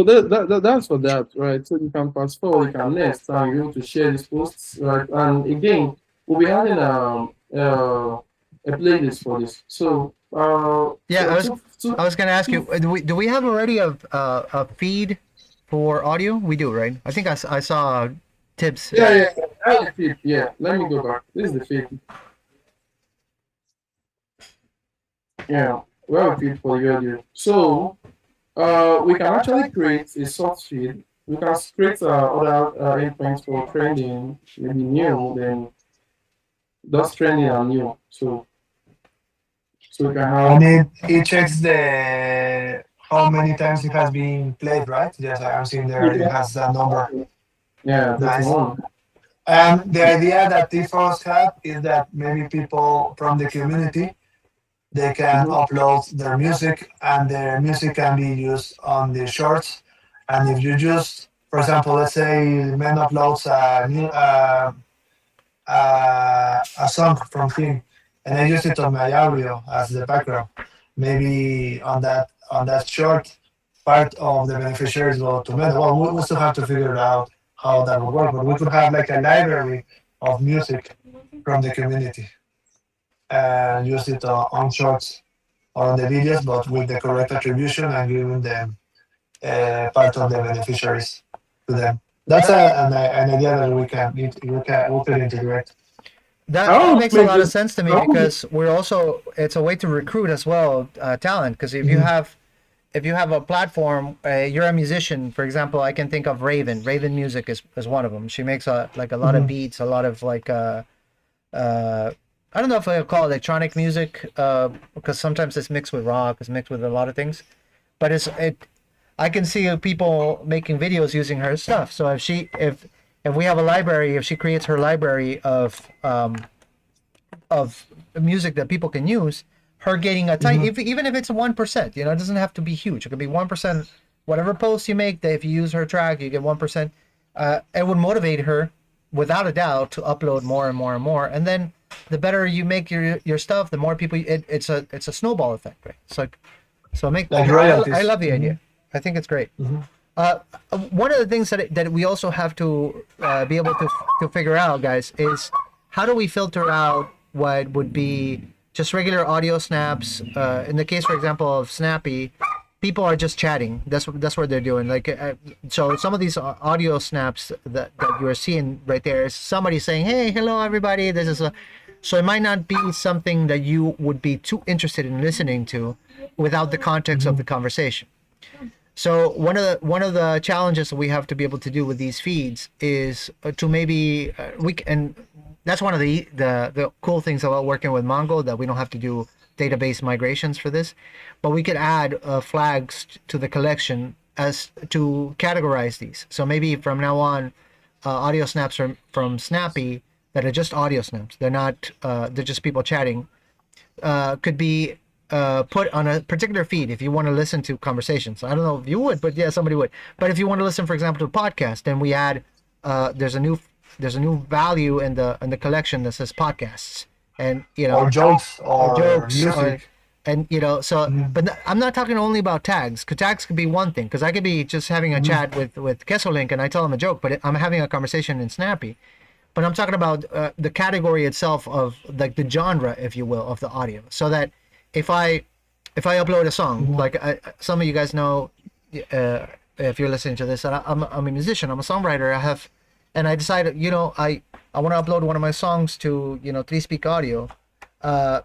that's for that, right? So you can fast forward, you can next, and you're able to share these posts, right? And again, we'll be adding a playlist for this. So Yeah, so I was gonna ask you, do we have already a feed for audio? We do, right? I think I saw tips. yeah, that's the feed. Yeah, let me go back. This is the feed. Yeah, we have a feed for the audio. So we can actually create a source feed. We can create other endpoints for trending, maybe new, then that's trending and new. So we can And have it checks the how many times it has been played, right? Yes, I'm seeing there it has that number. yeah, Nice. 31. And the idea that Tifos have is that maybe people from the community they can Mhm. upload their music and their music can be used on the shorts. And if you just, for example, let's say man uploads a song from him, and I use it on my audio as the background. Maybe on that short, part of the beneficiaries go to Meta. Well, we still have to figure out how that would work, but we could have like a library of music from the community and use it on shorts or on the videos, but with the correct attribution and giving them part of the beneficiaries to them. That's an idea that we could integrate. I That want to makes a make lot of this. sense to me I want because we're also it's a way to recruit as well talent. Because Mhm. if you have a platform, you're a musician, for example. I can think of Raven. Raven Music is one of them. She makes a lot of Mhm. beats, a lot of I don't know if I call it electronic music, because sometimes it's mixed with rock, it's mixed with a lot of things. But I can see people making videos using her stuff. So if we have a library, if she creates her library of music that people can use, her getting a tiny, Mhm. if, even if it's 1%, it doesn't have to be huge. It could be 1%. Whatever post you make, that if you use her track, you get 1%. It would motivate her, without a doubt, to upload more and more and more. And then the better you make your stuff, the more people. It's a snowball effect, right? It's like so. Like I royalties. love the idea. I think it's great. Uh, One of the things that we also have to be able to figure out, guys, is how do we filter out what would be just regular audio snaps? In the case, for example, of Snappy, people are just chatting. That's what they're doing. Like, so some of these audio snaps that you are seeing right there is somebody saying, "Hey, hello, everybody. This is a." So it might not be something that you would be too interested in listening to without the context of the conversation. So one of the challenges that we have to be able to do with these feeds is to maybe and that's one of the cool things about working with Mongo, that we don't have to do database migrations for this, but we could add flags to the collection as to categorize these. So maybe from now on, audio snaps from Snappy that are just audio snaps. They're not. They're just people chatting, could be put on a particular feed if you want to listen to conversations. I don't know if you would, but yeah, somebody would. But if you want to listen, for example, to a podcast, then we add there's a new value in the collection that says podcasts, and Or jokes or or jokes, or music. and so. But I'm not talking only about tags. 'Cause tags could be one thing, because I could be just having a chat with Kesselink and I tell him a joke, but I'm having a conversation in Snappy. But I'm talking about the category itself of like the genre, if you will, of the audio. So that if I upload a song, like some of you guys know, if you're listening to this, I'm a musician, I'm a songwriter. And I decided, I want to upload one of my songs to 3Speak Audio.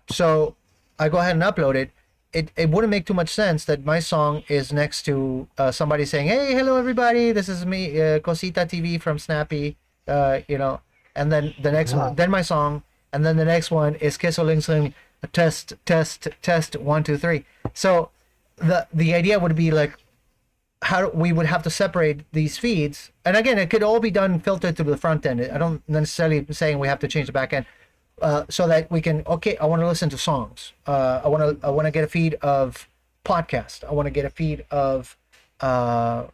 So I go ahead and upload it. It wouldn't make too much sense that my song is next to somebody saying, "Hey, hello everybody, this is me, Cosita TV from Snappy," and then the next one, then my song, and then the next one is Kissoling saying, "Test, test, test, 1, 2, 3." So the idea would be like, how we would have to separate these feeds, and again, it could all be done filtered to the front end. I don't necessarily saying we have to change the back end, so that we can, okay, I want to listen to songs, I want to get a feed of podcast, I want to get a feed of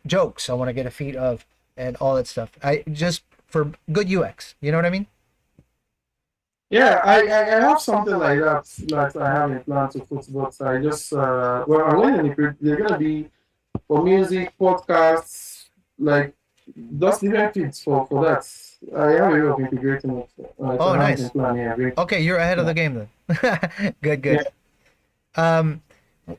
jokes, I want to get a feed of, and all that stuff. I just for good UX, you know what I mean? Yeah, I have something like that that I have in plan to put, but I just well, I'm learning it. They're gonna be for music, podcasts, like just different feeds for that. I have a way of integrating it. So Oh, I have it in nice. plan. Yeah, great. Okay, you're ahead of Yeah, the game then. Good, yeah. good. um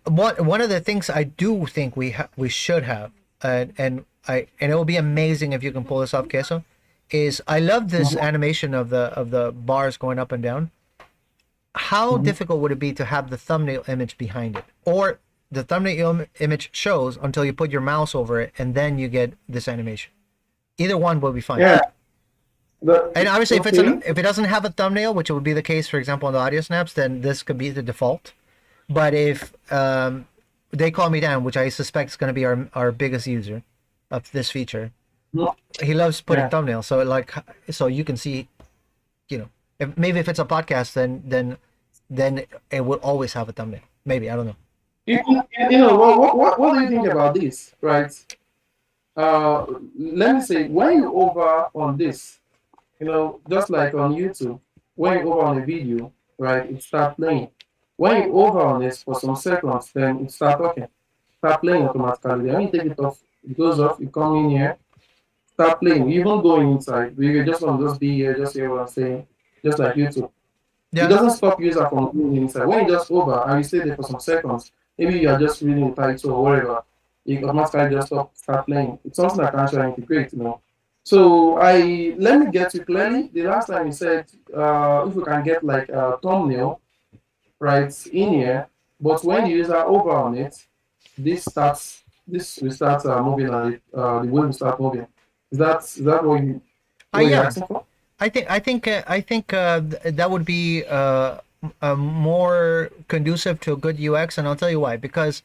one of the things I do think we should have, and it will be amazing if you can pull this off, Queso, is I love this Mhm, animation of the bars going up and down. How mhm. difficult would it be to have the thumbnail image behind it, or the thumbnail image shows until you put your mouse over it and then you get this animation? Either one will be fine. Yeah. And obviously, Okay. if it doesn't have a thumbnail, which would be the case, for example, on the audio snaps, then this could be the default. But if they call me down, which I suspect is going to be our biggest user of this feature, Mhm. he loves putting Yeah. thumbnails. So you can see, if it's a podcast, then it will always have a thumbnail. Maybe, I don't know. What do you think about this? Right. Uh, Let me say, when you over on this, just like on YouTube, when you over on a video, right, it start playing. When you over on this for some seconds, then it start talking, start playing automatically. Then when you take it off, it goes off. You come in here, start playing. You even going inside. You just want to just be here, just hear what I'm saying, just like YouTube. It Yeah. doesn't stop user from going inside. When you just over and you stay there for some seconds, maybe you are just reading the title or whatever, you automatically just start playing. It's something that can actually integrate. So let me get you clearly. The last time you said if we can get like a thumbnail right in here, but when the user over on it, this will start moving and the way will start moving. Is that what I you're am. asking for? That would be more conducive to a good UX, and I'll tell you why. Because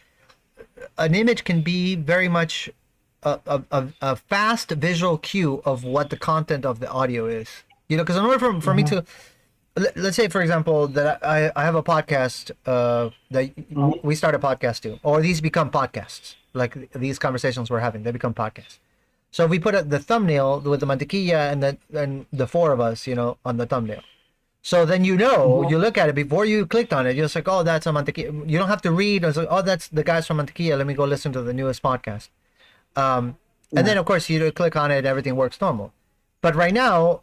an image can be very much a fast visual cue of what the content of the audio is. You know, because in order for me Mhm. to let's say, for example, that I have a podcast that Mhm. we start a podcast to, or these become podcasts. Like these conversations we're having, they become podcasts. So if we put the thumbnail with the mantequilla and the four of us, you know, on the thumbnail. So then you know, Mhm. you look at it before you clicked on it. You're just like, oh, that's a mantequilla. You don't have to read. It's like, oh, that's the guys from Mantequilla. Let me go listen to the newest podcast. Um, and Yeah. then of course you click on it, everything works normal. But right now,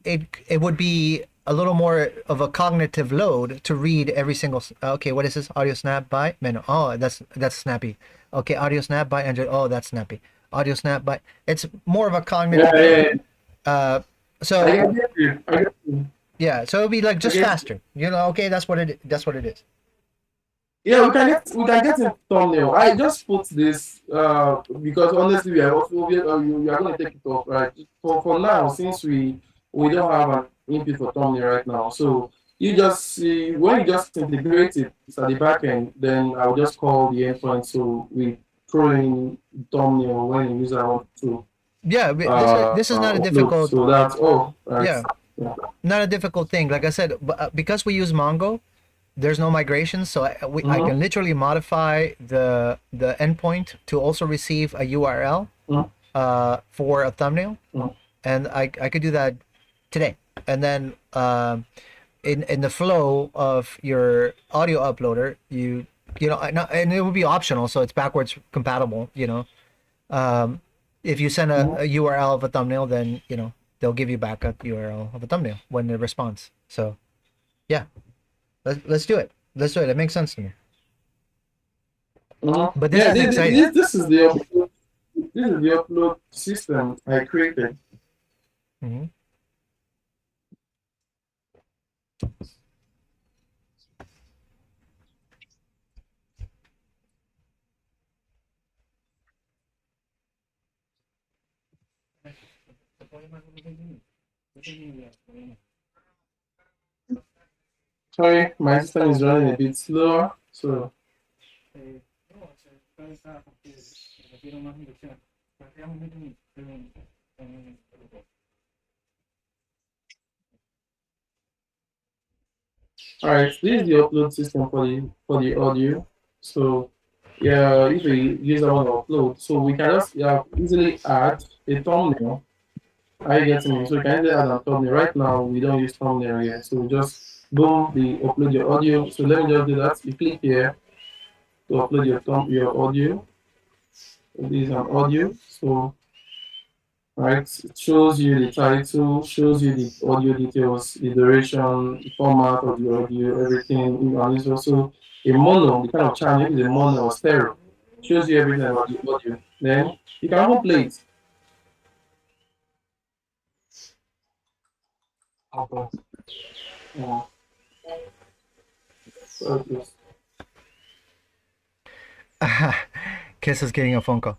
it would be a little more of a cognitive load to read every single. Okay, what is this audio snap by Mano? Oh, that's snappy. Okay, audio snap by Andrew. Oh, that's snappy. Audio snap by. It's more of a Yeah, cognitive yeah, load. yeah. Uh, I so get you. I get you. yeah, so it'd be like I just get you. faster. You know, okay, that's what it is. Yeah, we can get in thumbnail. I just put this because honestly we are also you are gonna take it off, right? For now, since we don't have an input for thumbnail right now. So you just see when you just integrate it at the back end, then I'll just call the endpoint so we throw in thumbnail when the user wants to Yeah, this is not a upload. difficult. So that's all, right? Yeah, Yeah. not a difficult thing. Like I said, because we use Mongo, there's no migration, so I Mm-hmm. can literally modify the endpoint to also receive a URL Mm-hmm. for a thumbnail, and I could do that today. And then in the flow of your audio uploader, you know, and it would be optional, so it's backwards compatible. You know, um, if you send Mm-hmm. a URL of a thumbnail, then you know they'll give you back a URL of a thumbnail when it responds. So yeah, let's do it. Let's do it. It makes sense to me. Mm-hmm. But this Yeah, is exciting. this is the this is the upload system I created. Hmm. Sorry, my system is running a bit slower. So, all right, this is the upload system for the audio. So, yeah, if we use that one to upload, so we can just easily add a thumbnail. Are you getting me? So we can easily add a thumbnail. Right now, we don't use thumbnail here. So we just boom, the upload your audio. So let me just do that. You click here to upload your audio. So this is an audio. So right? It shows you the title, shows you the audio details, the duration, the format of the audio, everything. And it's also a mono, the kind of channel, if it's a mono or stereo. Shows you everything about the audio. Then you can even play it. Okay. Yeah. Okay. Kiss is getting a phone call.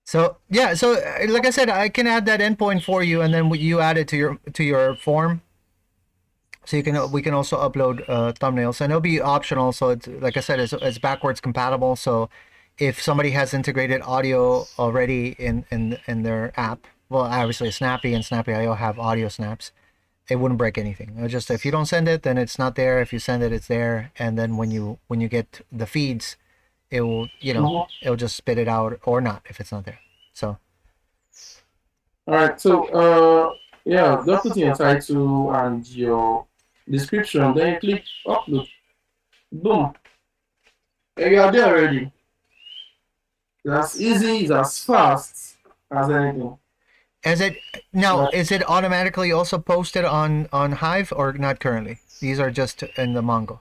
So yeah, so like I said, I can add that endpoint for you, and then you add it to your form. So you can we can also upload thumbnails, and it'll be optional. So it's like I said, it's backwards compatible. So if somebody has integrated audio already in their app, well, obviously Snappy and Snappy IO have audio snaps. It wouldn't break anything. It's just if you don't send it, then it's not there. If you send it, it's there. And then when you get the feeds, it will Mhm. it'll just spit it out or not if it's not there. So All right. So yeah, just put in your title and your description. Then you click upload. Boom. And you are there already. It's as easy, it's as fast as anything. Is it now? Right. Is it automatically also posted on Hive or not currently? These are just in the Mongo.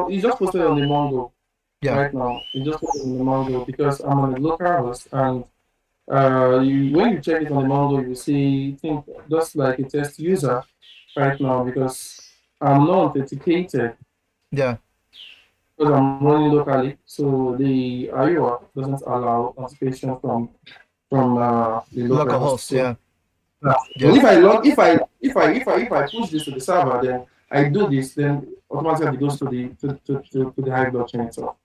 It's just posted on the Mongo Yeah, right now. It's just posted on the Mongo because I'm on a local host, and when you check it on the Mongo, you see think just like a test user right now because I'm not authenticated. yeah. because I'm running locally, so the IUR doesn't allow notification from the local Local host. host, So yeah. but Yeah. if I push this to the server, then I do this, then automatically it goes to the Hive blockchain itself.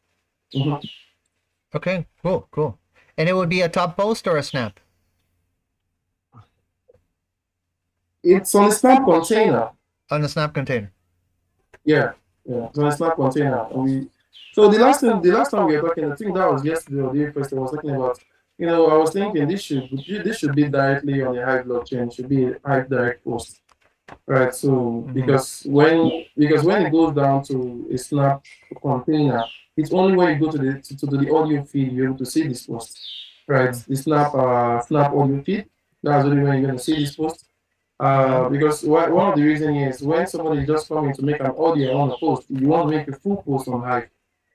Mhm. Okay, cool, cool. And it would be a top post or a snap It's on a Snap container. on the snap container. Yeah, yeah, it's on a Snap container. And so the last time we were talking, I think that was yesterday or the day first. I was talking about, I was thinking this should be directly on the Hive blockchain. It should be a Hive direct post, right? So Mhm. because when it goes down to a Snap container, it's only when you go to the audio feed you're able to see this post, right? Mhm. The Snap audio feed. That's only when you're going to see this post. Okay. Because one of the reasons is when somebody is just coming to make an audio on a post, you want to make a full post on Hive.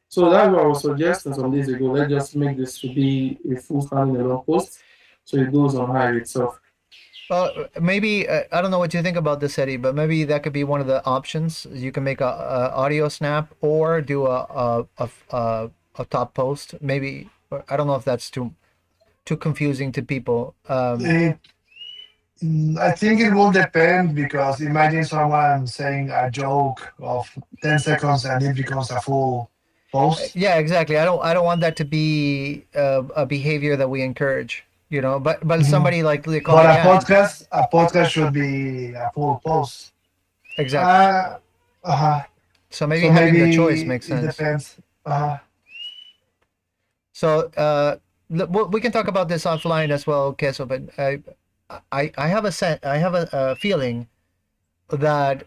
So that's what I was suggesting some days ago. Let's just make this to be a full standing alone post, so it goes on Hive itself. Well, maybe I don't know what you think about this, Eddie, but maybe that could be one of the options. You can make a audio snap or do a top post. Maybe I don't know if that's too confusing to people. It, I think it will depend because imagine someone saying a joke of 10 seconds and it becomes a full post. Yeah, exactly. I don't want that to be a behavior that we encourage. But Mhm. somebody like they call But it, yeah, a podcast should be a full post. exactly. Uh, uh So maybe So having the choice maybe makes it sense. depends. So we can talk about this offline as well, Keso. But I have I have a feeling that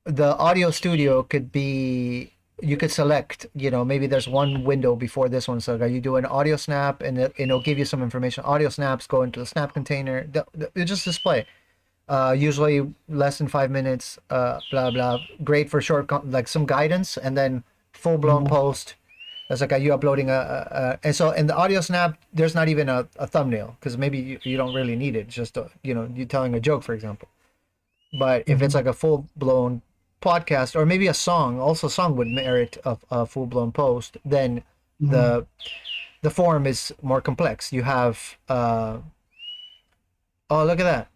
the audio studio could be you could select. Maybe there's one window before this one. So you do an audio snap, and it'll give you some information. Audio snaps go into the snap container. It just display. Usually less than 5 minutes. Blah blah. Great for short, like some guidance, and then full blown Mhm. post. That's like you uploading and so in the audio snap, there's not even a thumbnail because maybe you don't really need it. It's just you telling a joke, for example. But if it's Mhm. like a full blown podcast or maybe a song, also song would merit a full blown post. Then Mhm. the the form is more complex. You have oh, look at that.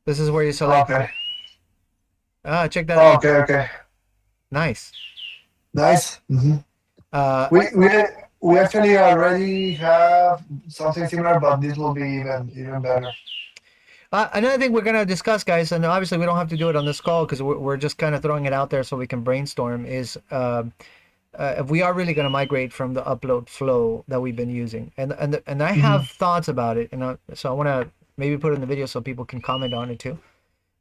This is where you select. Okay. Check that out. Okay. Okay. Nice. Nice. Uh, We we we actually already have something similar, but this will be even better. Another thing we're going to discuss, guys, and obviously we don't have to do it on this call because we're just kind of throwing it out there so we can brainstorm, is if we are really going to migrate from the upload flow that we've been using. And I Mhm. have thoughts about it. So I want to maybe put it in the video so people can comment on it too.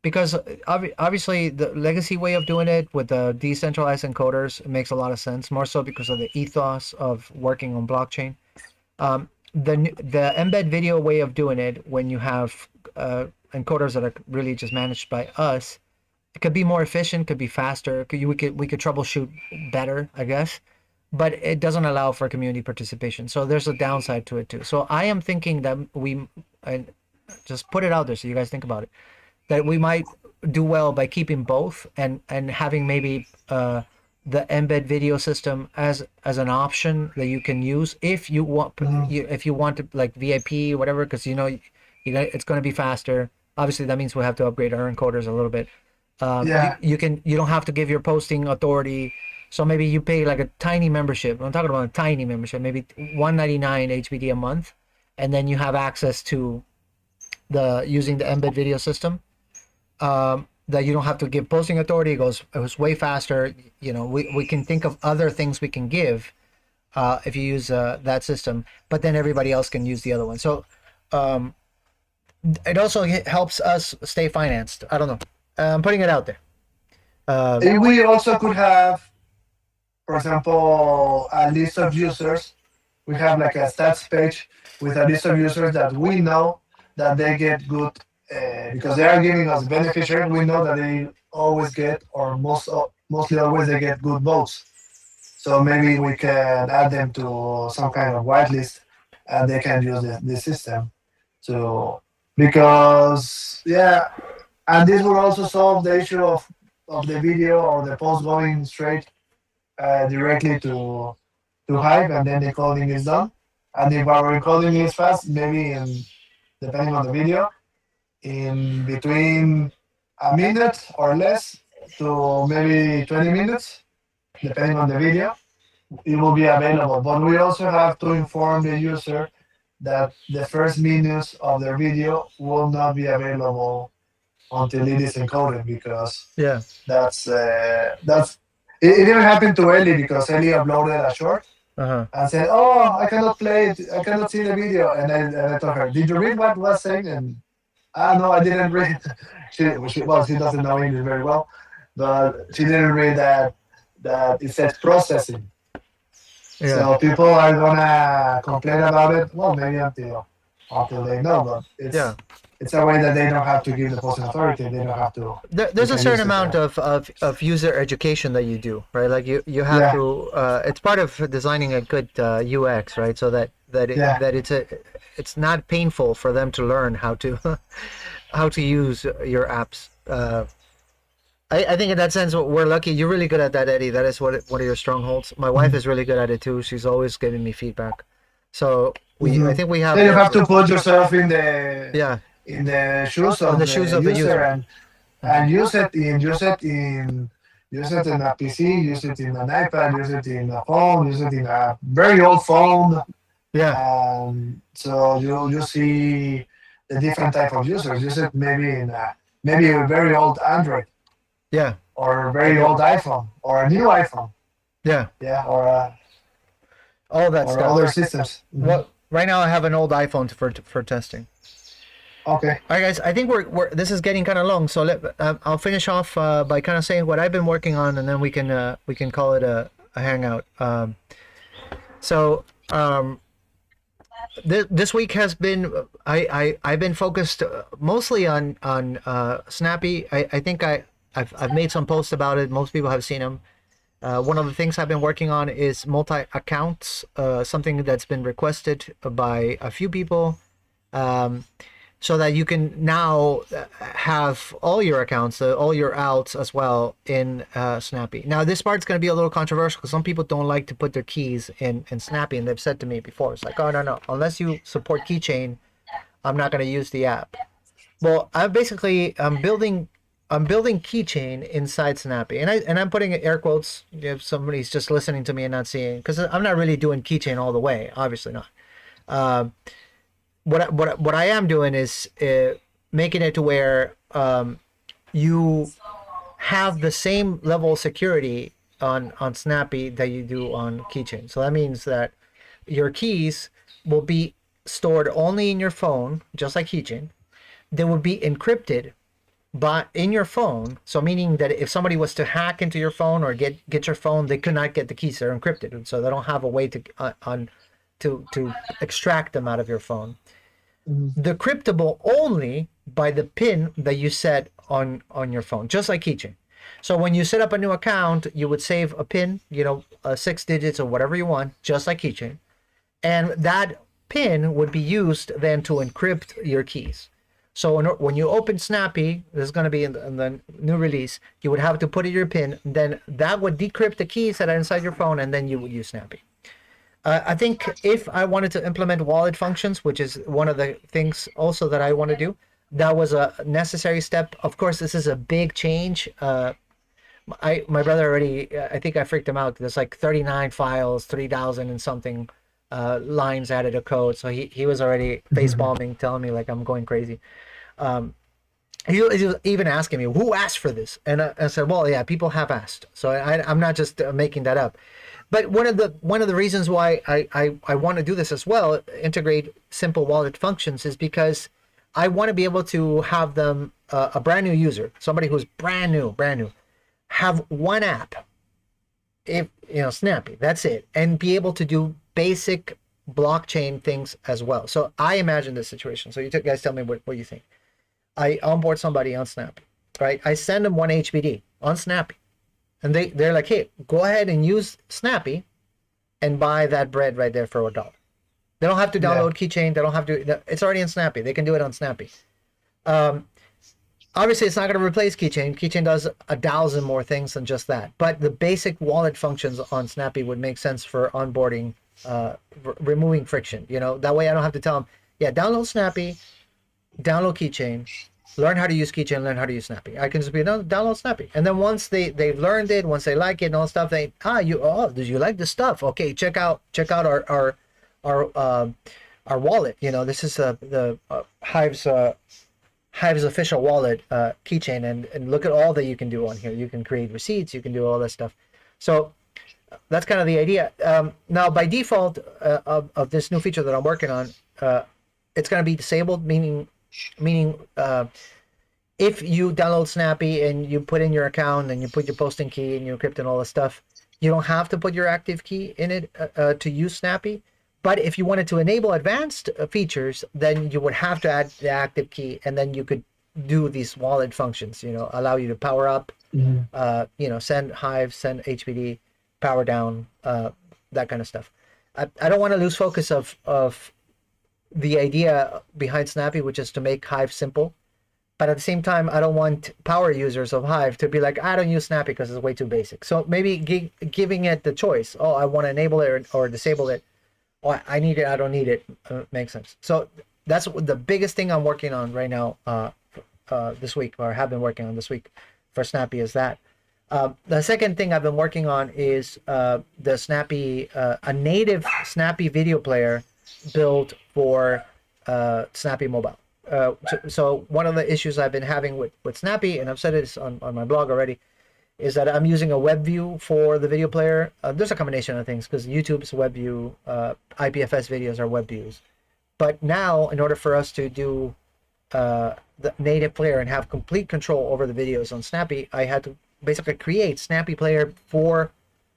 Because obviously the legacy way of doing it with the decentralized encoders makes a lot of sense, more so because of the ethos of working on blockchain. The embed video way of doing it, when you have encoders that are really just managed by us, it could be more efficient, could be faster. We could troubleshoot better, I guess, but it doesn't allow for community participation. So there's a downside to it too. So I am thinking that we and just put it out there so you guys think about it, that we might do well by keeping both and having maybe the embed video system as an option that you can use if you want, Mhm. if you want to, like VIP or whatever, because it's going to be faster. Obviously that means we have to upgrade our encoders a little bit. Yeah. You don't have to give your posting authority. So maybe you pay like a tiny membership. I'm talking about a tiny membership, maybe 199 HBD a month, and then you have access to the using the embed video system, that you don't have to give posting authority. It goes way faster. We can think of other things we can give if you use that system, but then everybody else can use the other one. So it also helps us stay financed. I don't know. I'm putting it out there. And we also could have, for example, a list of users. We have like a stats page with a list of users that we know that they get good because they are giving us beneficiaries. We know that they always get, or mostly always they get good votes. So maybe we can add them to some kind of whitelist, and they can use the system. So because yeah, and this will also solve the issue of the video or the post going straight. directly to Hive, and then the encoding is done. And if our encoding is fast, maybe in depending on the video, in between a minute or less to maybe 20 minutes, depending on the video, it will be available. But we also have to inform the user that the first minutes of their video will not be available until it is encoded, because Yeah. that's it even happened to Ellie, because Ellie uploaded a short Uh-huh. and said, "Oh, I cannot play it. I cannot see the video." And I told her, "Did you read what was saying?" And no, I didn't read. She doesn't know English very well, but she didn't read that it says processing. Yeah. So people are gonna complain about it. Well, maybe until they know, but Yeah. it's a way that they don't have to give the posting authority. They don't have to. They There's a can certain use it. amount of user education that you do, right? Like you have Yeah, to. It's part of designing a good UX, right? So yeah. that it's not painful for them to learn how to how to use your apps. I think in that sense we're lucky. You're really good at that, Eddie. That is one of your strongholds. My wife Mhm. is really good at it too. She's always giving me feedback. So I Mhm. think we have. Yeah, you have to put yourself in the Yeah, shoes in of the shoes the of the user, user. and use it in a PC, use it in an iPad, use it in a phone, use it in a very old phone. Yeah, So you see the different type of users. Use it maybe in maybe a very old Android, yeah, or a very old iPhone, or a new iPhone. yeah. Yeah, All that or stuff. other systems. Hmm. Well, right now I have an old iPhone for testing. Okay. All right, guys. I think we're this is getting kind of long, so I'll finish off by kind of saying what I've been working on, and then we can call it a hangout. So this week has been I've been focused mostly on Snappy. I think I've made some posts about it. Most people have seen them. One of the things I've been working on is multi accounts, something that's been requested by a few people. Um, so that you can now have all your accounts, all your outs as well in Snappy. Now, this part's going to be a little controversial because some people don't like to put their keys in Snappy, and they've said to me before, it's like, oh, no, unless you support Keychain, I'm not going to use the app. Well, I'm building Keychain inside Snappy, and I'm putting air quotes if somebody's just listening to me and not seeing, because I'm not really doing Keychain all the way, obviously not. Um, what I am doing is making it to where you have the same level of security on Snappy that you do on Keychain. So that means that your keys will be stored only in your phone, just like Keychain. They will be encrypted but in your phone, so meaning that if somebody was to hack into your phone or get your phone, they could not get the keys. They're encrypted, and so they don't have a way to to extract them out of your phone. Mhm. Decryptable only by the pin that you set on your phone, just like Keychain. So when you set up a new account, you would save a pin, 6 digits or whatever you want, just like Keychain, and that pin would be used then to encrypt your keys. So when you open Snappy, this is going to be in the new release, you would have to put in your pin, then that would decrypt the keys that are inside your phone, and then you would use Snappy. I think if I wanted to implement wallet functions, which is one of the things also that I want to do, that was a necessary step. Of course, this is a big change. My brother already, I think I freaked him out. There's like 39 files, 3,000 and something lines added to code. So he was already face palming, telling me like I'm going crazy. He was even asking me, who asked for this? And I said, well, yeah, people have asked. So I'm not just making that up. But one of the reasons why I want to do this as well, integrate simple wallet functions, is because I want to be able to have them, a brand new user, somebody who's brand new, have one app, if Snappy, that's it, and be able to do basic blockchain things as well. So I imagine this situation. So you guys tell me what you think. I onboard somebody on Snappy, right? I send them one HBD on Snappy, and they're like, hey, go ahead and use Snappy and buy that bread right there for $1. They don't have to Yeah. download Keychain. They don't have to. It's already in Snappy. They can do it on Snappy. Um, Obviously, it's not going to replace Keychain. Keychain does 1,000 more things than just that. But the basic wallet functions on Snappy would make sense for onboarding, removing friction. You know, that way I don't have to tell them, yeah, download Snappy, download Keychain, learn how to use Keychain, learn how to use Snappy. I can just be download Snappy, and then once they've learned it, once they like it and all stuff, did you like the stuff? Okay, check out our wallet. You know, this is the Hive's official wallet keychain, and look at all that you can do on here. You can create receipts, you can do all that stuff. So that's kind of the idea. Now, by default of this new feature that I'm working on, it's going to be disabled, meaning if you download Snappy and you put in your account and you put your posting key and your encrypt and all this stuff, you don't have to put your active key in it to use Snappy. But if you wanted to enable advanced features, then you would have to add the active key, and then you could do these wallet functions, you know, allow you to power up, you know, send Hive, send HBD, power down, that kind of stuff. I don't want to lose focus of the idea behind Snappy, which is to make Hive simple. But at the same time, I don't want power users of Hive to be like, I don't use Snappy because it's way too basic. So maybe giving it the choice. Oh, I want to enable it or disable it. Oh, I need it, I don't need it, makes sense. So that's the biggest thing I'm working on right now this week, or have been working on this week for Snappy, is that. The second thing I've been working on is the Snappy, a native Snappy video player built for Snappy Mobile. So one of the issues I've been having with Snappy, and I've said this on my blog already, is that I'm using a web view for the video player. There's a combination of things because YouTube's web view, IPFS videos are web views. But now, in order for us to do the native player and have complete control over the videos on Snappy, I had to basically create Snappy Player for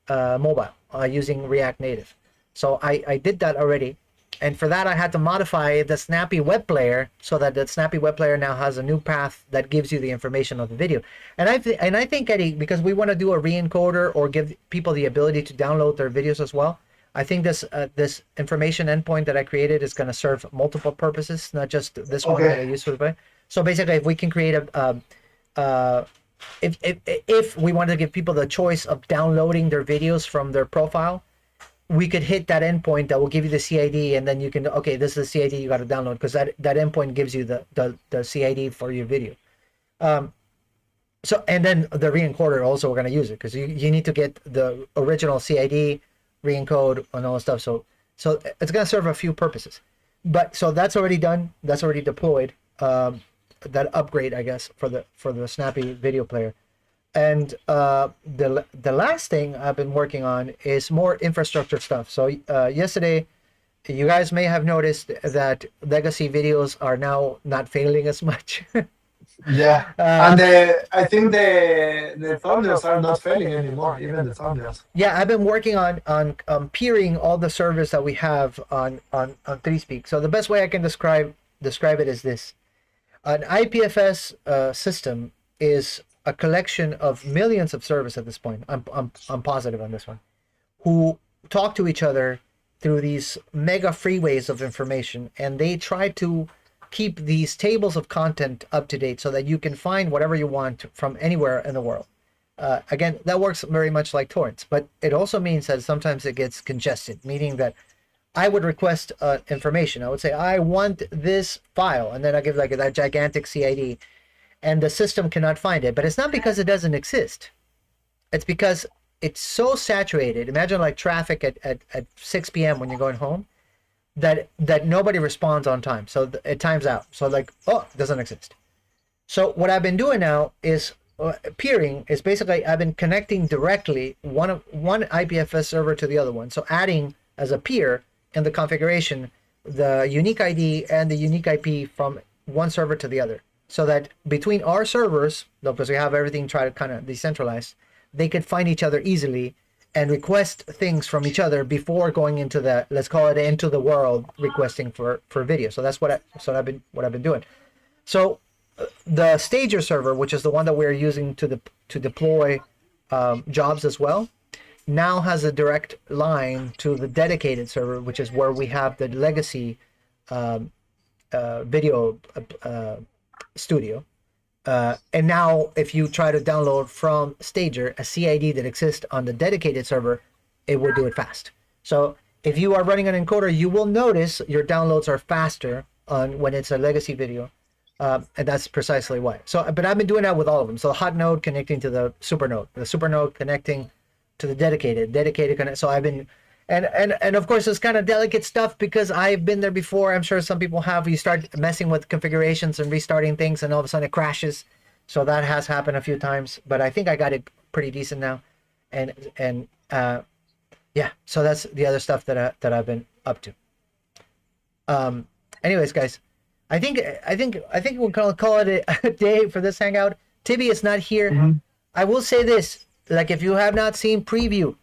mobile using React Native. So I did that already. And for that, I had to modify the Snappy Web Player so that the Snappy Web Player now has a new path that gives you the information of the video. And I think, Eddie, because we want to do a re-encoder or give people the ability to download their videos as well, I think this information endpoint that I created is going to serve multiple purposes, not just this one that I use for the play. So basically, if we can create if we wanted to give people the choice of downloading their videos from their profile, we could hit that endpoint that will give you the CID, and then you can, okay, this is the CID you got to download, because that endpoint gives you the CID for your video. So, and then the re-encoder also we're going to use it, because you need to get the original CID, re-encode, and all that stuff. So it's going to serve a few purposes. But so that's already done. That's already deployed. That upgrade, I guess, for the Snappy video player. And the last thing I've been working on is more infrastructure stuff. So yesterday, you guys may have noticed that legacy videos are now not failing as much. Yeah, and I think the thumbnails are not failing anymore, even the thumbnails. Yeah, I've been working on peering all the servers that we have on 3Speak. So the best way I can describe it is this: an IPFS system is a collection of millions of servers at this point. I'm positive on this one, who talk to each other through these mega freeways of information, and they try to keep these tables of content up to date so that you can find whatever you want from anywhere in the world. Again, that works very much like torrents, but it also means that sometimes it gets congested, meaning that I would request information. I would say, I want this file, and then I give like that gigantic CID, and the system cannot find it. But it's not because it doesn't exist. It's because it's so saturated. Imagine like traffic at 6 p.m. when you're going home, that nobody responds on time. So it times out. So like, oh, it doesn't exist. So what I've been doing now is peering is basically I've been connecting directly one IPFS server to the other one. So adding as a peer in the configuration the unique ID and the unique IP from one server to the other, so that between our servers, because we have everything try to kind of decentralized, they could find each other easily and request things from each other before going into the, let's call it, into the world requesting for video. So that's what I've been doing. So the Stager server, which is the one that we're using to deploy jobs as well, now has a direct line to the dedicated server, which is where we have the legacy video studio. And now, if you try to download from Stager a CID that exists on the dedicated server, it will do it fast. So if you are running an encoder, you will notice your downloads are faster on when it's a legacy video, and that's precisely why. So, but I've been doing that with all of them. So hot node connecting to the super node connecting to the dedicated connect. So I've been, and of course it's kind of delicate stuff because I've been there before. I'm sure some people have. You start messing with configurations and restarting things, and all of a sudden it crashes. So that has happened a few times, but I think I got it pretty decent now, and yeah. So that's the other stuff that I've been up to. Anyways, guys, I think we're gonna call it a day for this hangout. Tibby is not here. Mhm. I will say this: like, if you have not seen preview,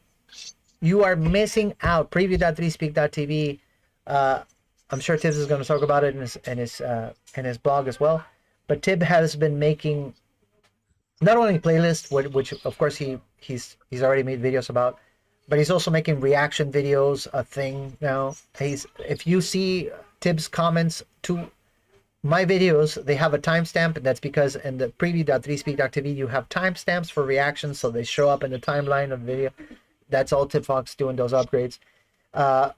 you are missing out. Preview.3speak.tv. I'm sure Tibbs is going to talk about it in his blog as well. But Tib has been making not only playlists, which of course he's already made videos about, but he's also making reaction videos a thing now. If you see Tibbs comments to my videos, they have a timestamp, and that's because in the preview.3speak.tv you have timestamps for reactions, so they show up in the timeline of the video. That's all Tib Fox doing those upgrades.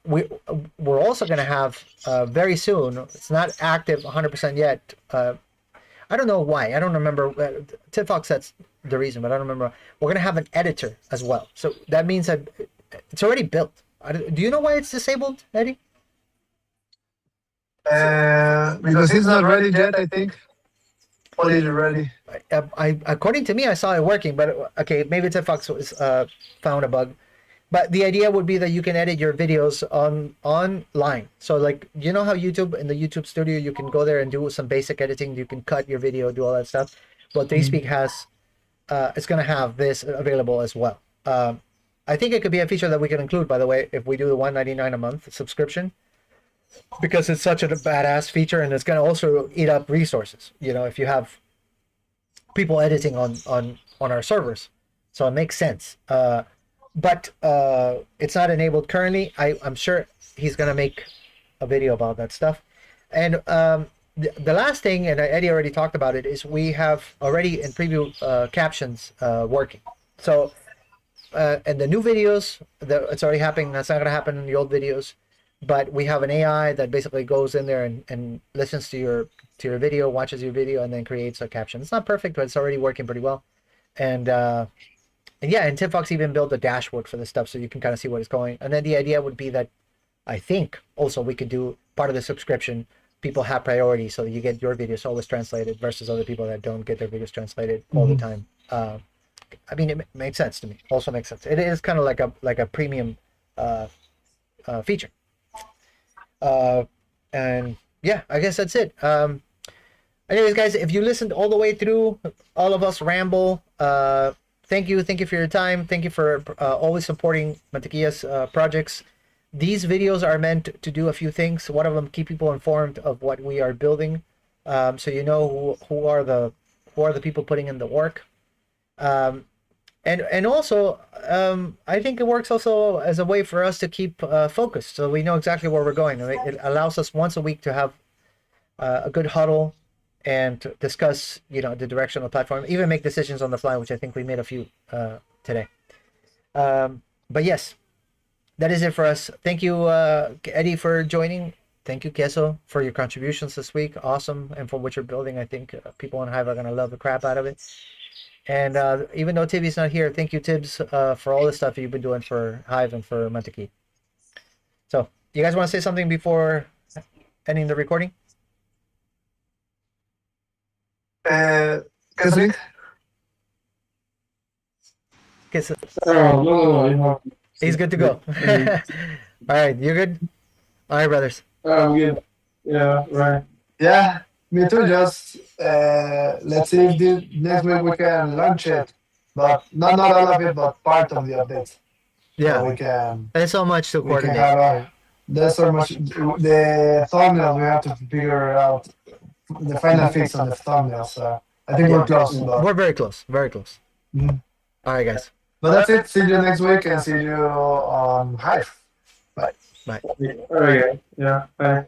We're also going to have very soon. It's not active 100% yet. I don't know why. I don't remember. Tib Fox, that's the reason, but I don't remember. We're going to have an editor as well. So that means that it's already built. Do you know why it's disabled, Eddie? Because it's not ready yet, I think. Or is it ready? According to me, I saw it working, but okay, maybe Tib Fox was, found a bug. But the idea would be that you can edit your videos online. So like, you know how YouTube, in the YouTube studio, you can go there and do some basic editing. You can cut your video, do all that stuff. Well, 3Speak has, it's going to have this available as well. I think it could be a feature that we can include, by the way, if we do the $1.99 a month subscription, because it's such a badass feature, and it's going to also eat up resources. You know, if you have people editing on our servers, so it makes sense. But it's not enabled currently. I'm sure he's going to make a video about that stuff. And the last thing, and Eddie already talked about it, is we have already in preview captions working. So and the new videos, it's already happening. That's not going to happen in the old videos. But we have an AI that basically goes in there and listens to your video, watches your video, and then creates a caption. It's not perfect, but it's already working pretty well. And yeah, and Tib Fox even built a dashboard for this stuff, so you can kind of see what is going. And then the idea would be that I think also we could do part of the subscription. People have priority, so you get your videos always translated versus other people that don't get their videos translated all the time. I mean, it makes sense to me. Also makes sense. It is kind of like a premium feature. And yeah, I guess that's it. Anyways, guys, if you listened all the way through, all of us ramble. Thank you for your time. Thank you for always supporting Mantequilla's projects. These videos are meant to do a few things. One of them, keep people informed of what we are building, so you know who are the people putting in the work. And also, I think it works also as a way for us to keep focused, so we know exactly where we're going. It allows us once a week to have a good huddle and discuss, the direction of the platform, even make decisions on the fly, which I think we made a few today. But yes, that is it for us. Thank you, Eddie, for joining. Thank you, Queso, for your contributions this week. Awesome. And for what you're building, I think people on Hive are going to love the crap out of it. And even though Tibby's not here, thank you, Tibbs, for all the stuff you've been doing for Hive and for Mantequilla. So, you guys want to say something before ending the recording? Catholic? Queso. No, you have. He's good to go. All right, you're good? All right, brothers. Good. Yeah, right. Yeah, me too. Just let's see if next week we can launch it, but not all of it, but part of the updates. Yeah, So we can there's so much to we can coordinate. have there's so much the thumbnails. We have to figure out the final fix on the thumbnails. So I think we're close. But, We're very close. Very close. Mhm. All right, guys. But that's it. See you next week and see you on Hive. Bye. Bye. All right. Yeah. Bye.